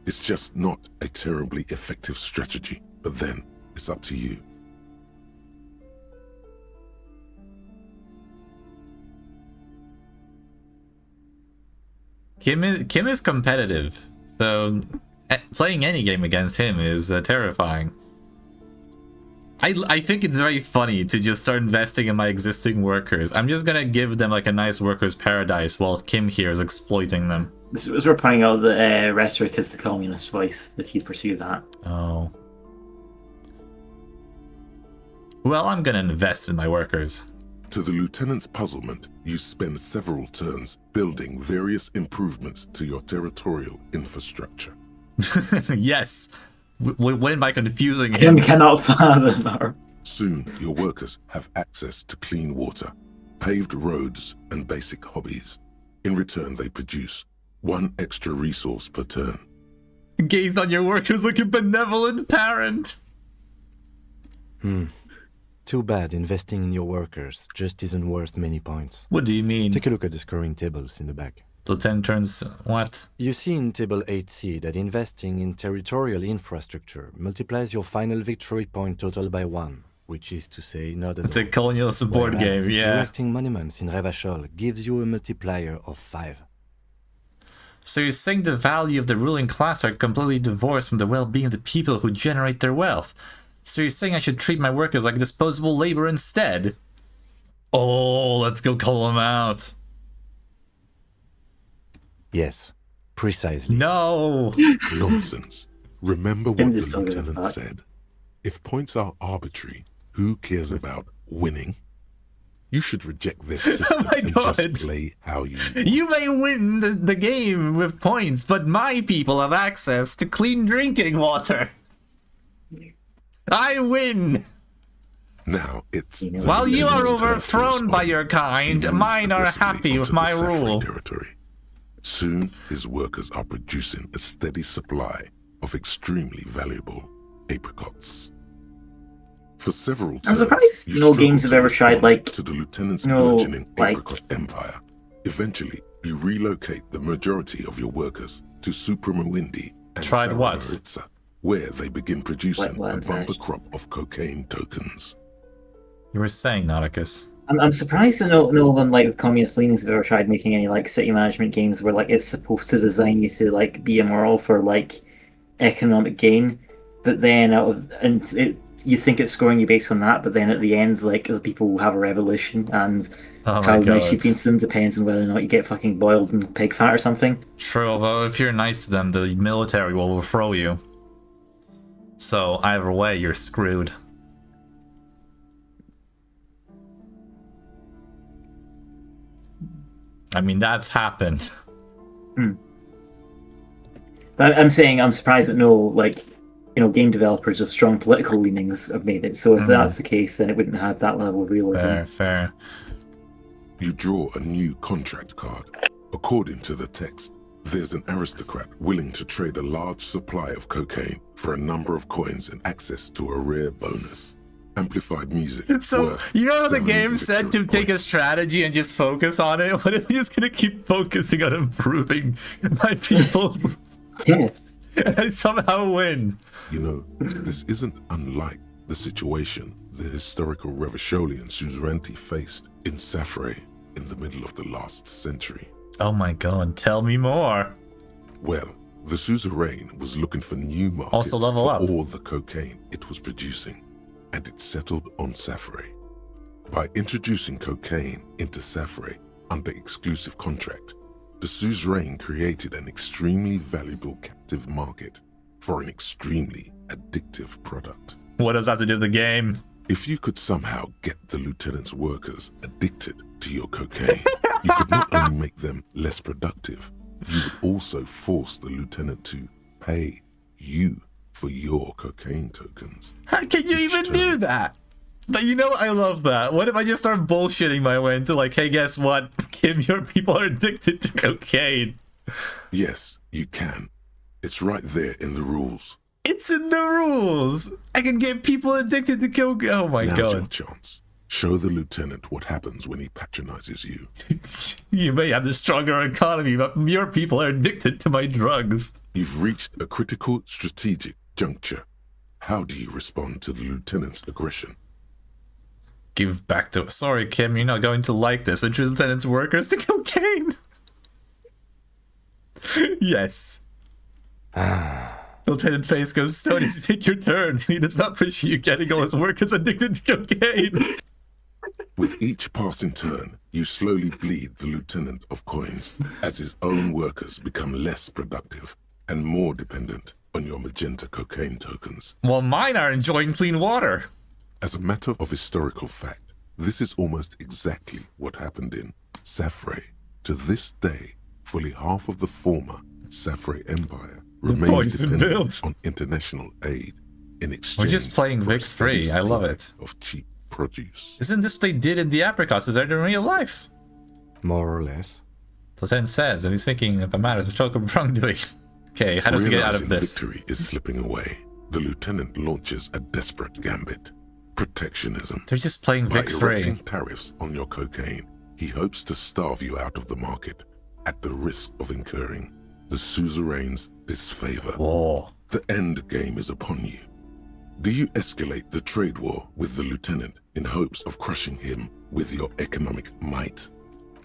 It's just not a terribly effective strategy, but then it's up to you. Kim is competitive, so playing any game against him is terrifying. I think it's very funny to just start investing in my existing workers. I'm just gonna give them like a nice workers' paradise while Kim here is exploiting them. This was we're pointing out that rhetoric is the communist voice if you pursue that. Oh. Well, I'm gonna invest in my workers. To the lieutenant's puzzlement, you spend several turns building various improvements to your territorial infrastructure. Yes! We win by confusing him. Kim cannot fathom her. Soon, your workers have access to clean water, paved roads, and basic hobbies. In return, they produce 1 extra resource per turn. Gaze on your workers like a benevolent parent! Too bad investing in your workers just isn't worth many points. What do you mean? Take a look at the scoring tables in the back. The 10 turns what? You see in table 8C that investing in territorial infrastructure multiplies your final victory point total by 1, which is to say not It's a colonial support game, yeah. Erecting monuments in Revachol gives you a multiplier of 5. So you're saying the value of the ruling class are completely divorced from the well-being of the people who generate their wealth. So you're saying I should treat my workers like disposable labor instead? Oh, let's go call them out. Yes, precisely. No! Nonsense. Remember what I'm the just talking lieutenant about- said. If points are arbitrary, who cares about winning? You should reject this system and just play how you want. You may win the game with points, but my people have access to clean drinking water. I win! Now it's While you are overthrown by your kind, mine are aggressively happy with onto my the Safari rule. territory. Soon, his workers are producing a steady supply of extremely valuable apricots. For several I'm turns, surprised you no struggle games have to ever tried, respond like, to the lieutenant's no, burgeoning like- apricot empire. Eventually, you relocate the majority of your workers to Supremawindi and Tried what? Saramaritsa, where they begin producing What a bumper first? crop of cocaine tokens. You were saying, Nauticus. I'm surprised that no one like with communist leanings have ever tried making any like city management games where like it's supposed to design you to like be immoral for like economic gain, but then you think it's scoring you based on that, but then at the end like the people will have a revolution and Oh how my nice god. you've been to them depends on whether or not you get fucking boiled in pig fat or something. True, although if you're nice to them, the military will overthrow you. So either way, you're screwed. I mean, that's happened. But I'm saying I'm surprised that no like game developers with strong political leanings have made it. So if that's the case, then it wouldn't have that level of realism. Fair. You draw a new contract card. According to the text, there's an aristocrat willing to trade a large supply of cocaine for a number of coins and access to a rare bonus. Amplified music. So, worth you know how the 7 game said to victory take a strategy and just focus on it? What if he's gonna keep focusing on improving my people? Yes. And I somehow win. You know, this isn't unlike the situation the historical Revacholian suzerainty faced in Safre in the middle of the last century. Oh my god, tell me more. Well, the suzerain was looking for new markets Also level for up. all the cocaine it was producing, and it settled on Safre. By introducing cocaine into Safre under exclusive contract, the suzerain created an extremely valuable captive market for an extremely addictive product. What does that have to do with the game? If you could somehow get the lieutenant's workers addicted to your cocaine, you could not only make them less productive, you would also force the lieutenant to pay you for your cocaine tokens. How can you even do that? But you know, I love that. What if I just start bullshitting my way into like, hey, guess what? Kim, your people are addicted to cocaine. Yes, you can. It's right there in the rules. It's in the rules. I can get people addicted to cocaine. Oh my Now's god. your chance. Show the lieutenant what happens when he patronizes you. You may have the stronger economy, but your people are addicted to my drugs. You've reached a critical strategic juncture. How do you respond to the lieutenant's aggression? Give back to... Sorry, Kim, you're not going to like this. Introduce lieutenant's workers to cocaine. Yes. Lieutenant Face goes, Stony, take your turn. He does not appreciate you getting all his workers addicted to cocaine. With each passing turn, you slowly bleed the lieutenant of coins as his own workers become less productive and more dependent on your magenta cocaine tokens. Well, mine are enjoying clean water. As a matter of historical fact, this is almost exactly what happened in Safre. To this day, fully half of the former Safre Empire remains poison dependent built. on international aid in exchange. We're just playing for a Vic steady 3. I love supply it. of cheap produce. Isn't this what they did in the apricots? Is that in real life? More or less. Lieutenant says, and he's thinking if it matters, which talk of wrongdoing. Okay, how does he get out of Realizing this? victory is slipping away, the lieutenant launches a desperate gambit. Protectionism. They're just playing By Vic 3. erecting tariffs on your cocaine, he hopes to starve you out of the market at the risk of incurring the suzerain's disfavor. Whoa. The end game is upon you. Do you escalate the trade war with the lieutenant in hopes of crushing him with your economic might?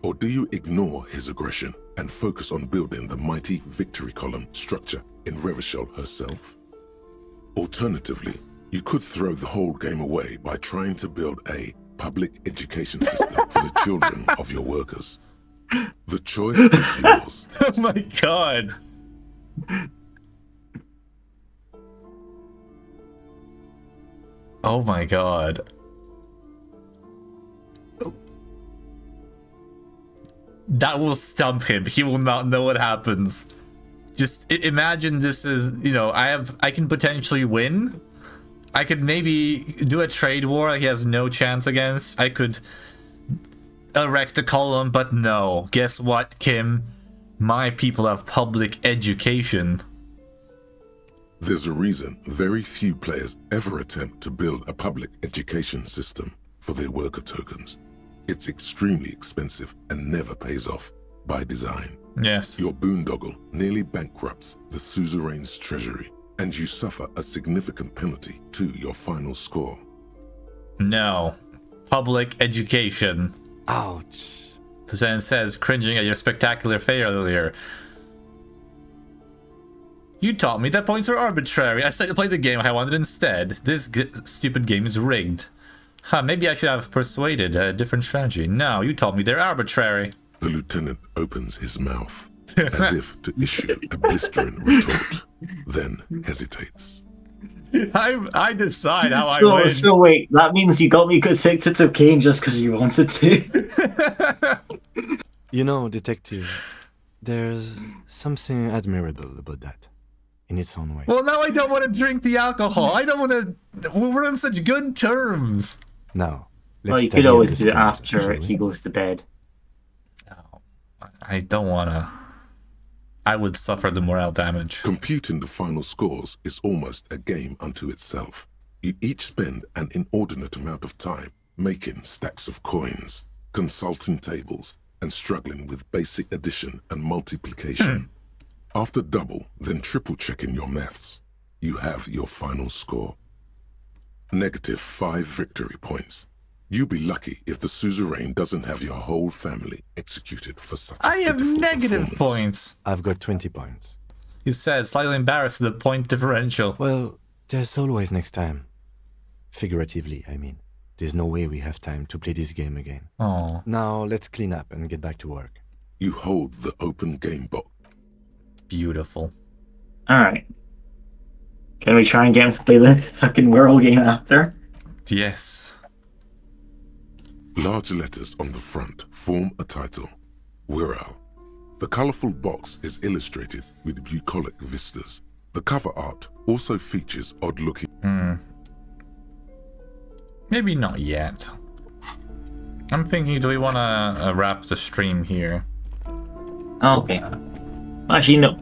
Or do you ignore his aggression and focus on building the mighty victory column structure in Revachol herself? Alternatively, you could throw the whole game away by trying to build a public education system for the children of your workers. The choice is yours. Oh my god. Oh my god. That will stump him. He will not know what happens. Just imagine this is, you know, I can potentially win. I could maybe do a trade war he has no chance against. I could erect a column, but no. Guess what, Kim? My people have public education. There's a reason very few players ever attempt to build a public education system for their worker tokens. It's extremely expensive and never pays off by design. Yes. Your boondoggle nearly bankrupts the suzerain's treasury, and you suffer a significant penalty to your final score. No. Public education. Ouch. The sentence says, cringing at your spectacular failure. You taught me that points are arbitrary. I said to play the game I wanted instead. This stupid game is rigged. Huh, maybe I should have persuaded a different strategy. No, you told me they're arbitrary. The lieutenant opens his mouth, as if to issue a blistering retort, then hesitates. I decide how I win. So wait, that means you got me good tickets of Kane just because you wanted to? You know, detective, there's something admirable about that, in its own way. Well, now I don't want to drink the alcohol. I don't want to... We're on such good terms. Now, well, you could always do it after he goes to bed. No, I don't want to. I would suffer the morale damage. Computing the final scores is almost a game unto itself. You each spend an inordinate amount of time making stacks of coins, consulting tables, and struggling with basic addition and multiplication. After double, then triple checking your maths, you have your final score. -5 victory points. You'll be lucky if the suzerain doesn't have your whole family executed for such a I have negative performance. points. I've got 20 points. He said, slightly embarrassed at the point differential. Well, there's always next time. Figuratively, I mean. There's no way we have time to play this game again. Oh. Now, let's clean up and get back to work. You hold the open game box. Beautiful. Alright. Can we try and get him to play the fucking Whirl game after? Yes. Large letters on the front form a title, Whirl. The colourful box is illustrated with bucolic vistas. The cover art also features odd-looking... Maybe not yet. I'm thinking, do we want to wrap the stream here? Okay. Actually, no.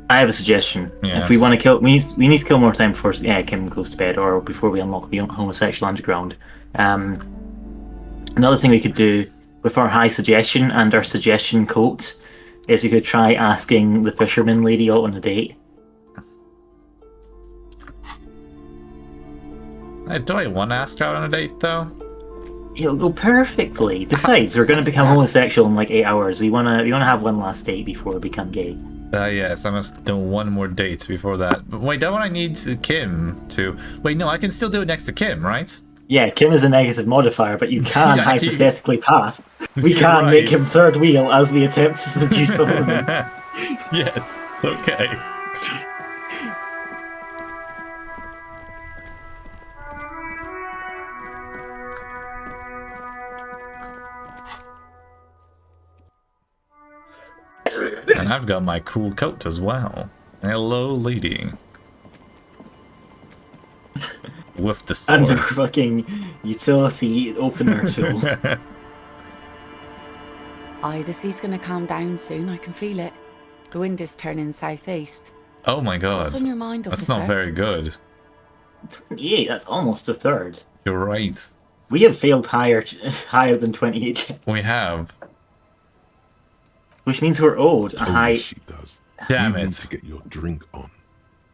I have a suggestion. Yes. If we want to kill, we need to kill more time before Kim goes to bed, or before we unlock the homosexual underground. Another thing we could do with our high suggestion and our suggestion codes is we could try asking the fisherman lady out on a date. Do I want to ask her out on a date, though? It'll go perfectly. Besides, we're going to become homosexual in like 8 hours. We wanna have one last date before we become gay. Yes, I must do one more date before that. But wait, don't I need Kim to... Wait, no, I can still do it next to Kim, right? Yeah, Kim is a negative modifier, but you can Yeah, hypothetically pass. We You're can make right. him third wheel as we attempt to seduce a woman. Yes, okay. And I've got my cool coat as well. Hello, lady. With the sword. And your fucking utility opener tool. Aye, the sea's gonna calm down soon, I can feel it. The wind is turning southeast. Oh my god. What's on your mind, That's not officer? very good. 28, that's almost a third. You're right. We have failed higher than 28. We have. Which means we're owed a Only high... she does. Damn You it. need to get your drink on.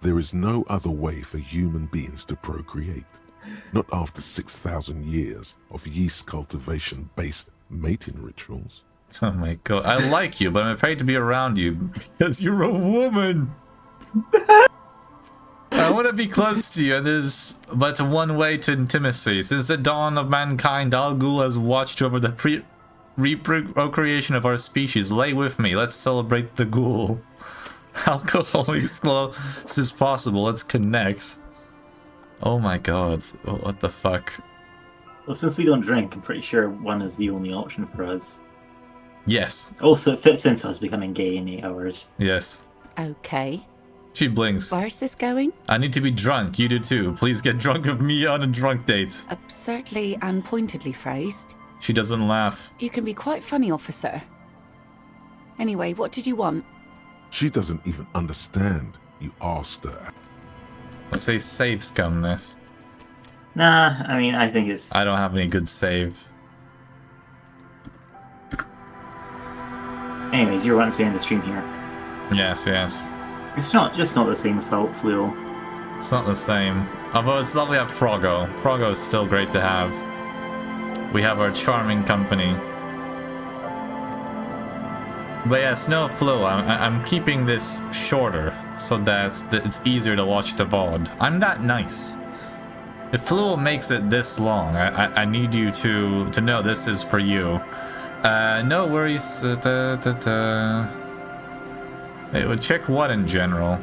There is no other way for human beings to procreate. Not after 6,000 years of yeast cultivation-based mating rituals. Oh my god. I like you, but I'm afraid to be around you because you're a woman. I want to be close to you, and there's but one way to intimacy. Since the dawn of mankind, Al Ghul has watched over the reprocreation of our species. Lay with me. Let's celebrate the ghoul. Alcohol as close as possible. Let's connect. Oh my god. Oh, what the fuck? Well, since we don't drink, I'm pretty sure one is the only option for us. Yes. Also, it fits into us becoming gay in 8 hours. Yes. Okay. She blinks. Where's this going? I need to be drunk. You do too. Please get drunk with me on a drunk date. Absurdly and pointedly phrased. She doesn't laugh. You can be quite funny, officer. Anyway, what did you want? She doesn't even understand. You asked her. Let's say save scum this. Nah, I mean, I think it's... I don't have any good save. Anyways, you're wanting to end the stream here. Yes, yes. It's not the same without Fluo. It's not the same. Although it's lovely to have Froggo. Froggo is still great to have. We have our charming company. But yes, no Flo. I'm keeping this shorter so that it's easier to watch the VOD. I'm that nice. If Flo makes it this long, I need you to know this is for you. No worries. It would check what in general?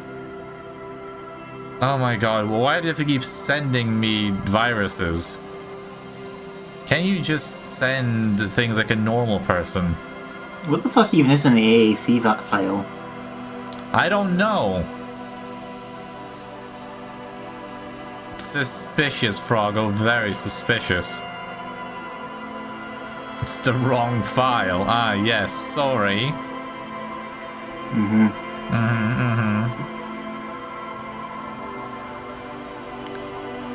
Oh my god, well, why do you have to keep sending me viruses? Can you just send things like a normal person? What the fuck even is an AAC file? I don't know. Suspicious, Froggo, very suspicious. It's the wrong file. Ah, yes, sorry.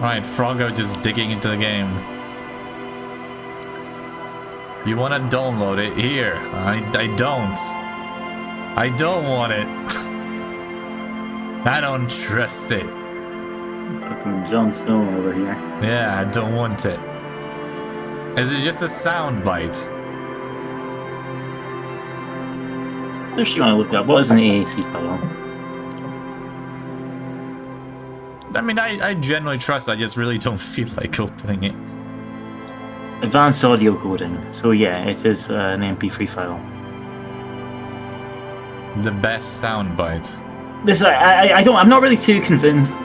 Right, Froggo just digging into the game. You want to download it? Here. I don't. I don't want it. I don't trust it. Fucking Jon Snow over here. Yeah, I don't want it. Is it just a sound bite? First you want to look up, what is an AAC file? I mean, I generally trust, I just really don't feel like opening it. Advanced audio coding. So yeah, it is an MP3 file. The best soundbite. This I'm not really too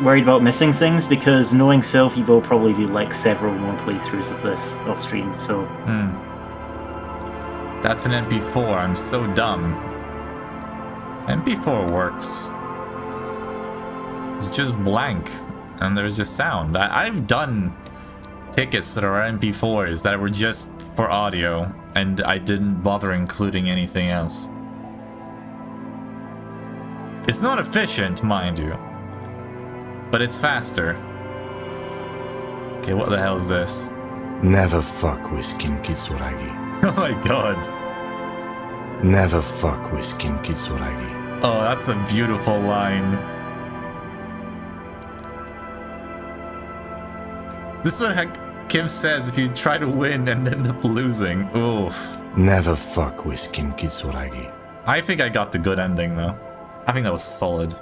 worried about missing things because knowing Sylph, you will probably do like several more playthroughs of this off stream. So. That's an MP4. I'm so dumb. MP4 works. It's just blank, and there's just sound. I've done tickets that are MP4s that were just for audio, and I didn't bother including anything else. It's not efficient, mind you, but it's faster. Okay, what the hell is this? Never fuck with Skin Kitsuragi. Oh my god. Never fuck with Skin Kitsuragi. Oh, that's a beautiful line. This is what Kim says if you try to win and end up losing. Oof. Never fuck with Skin Kitsuragi. I think I got the good ending, though. I think that was solid.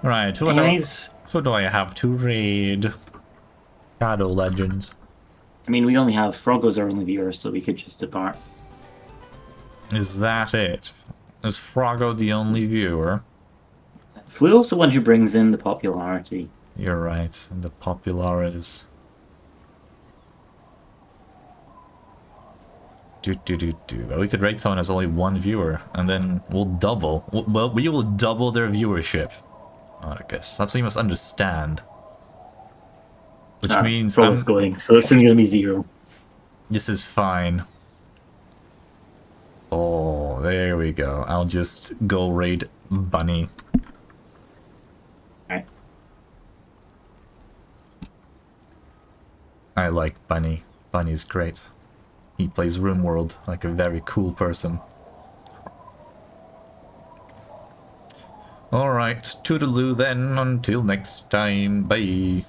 Right, who do I have to raid? Shadow Legends. I mean, we only have Froggo's our only viewer, so we could just depart. Is that it? Is Froggo the only viewer? Fluo's the one who brings in the popularity. You're right, and the popular is... But we could rate someone as only one viewer, and then we'll double. Well, we will double their viewership. I guess that's what you must understand. Which means I'm going, so it's going to be 0. This is fine. Oh, there we go. I'll just go raid Bunny. Alright. I like Bunny. Bunny's great. He plays RimWorld like a very cool person. Alright, toodaloo then, until next time, bye.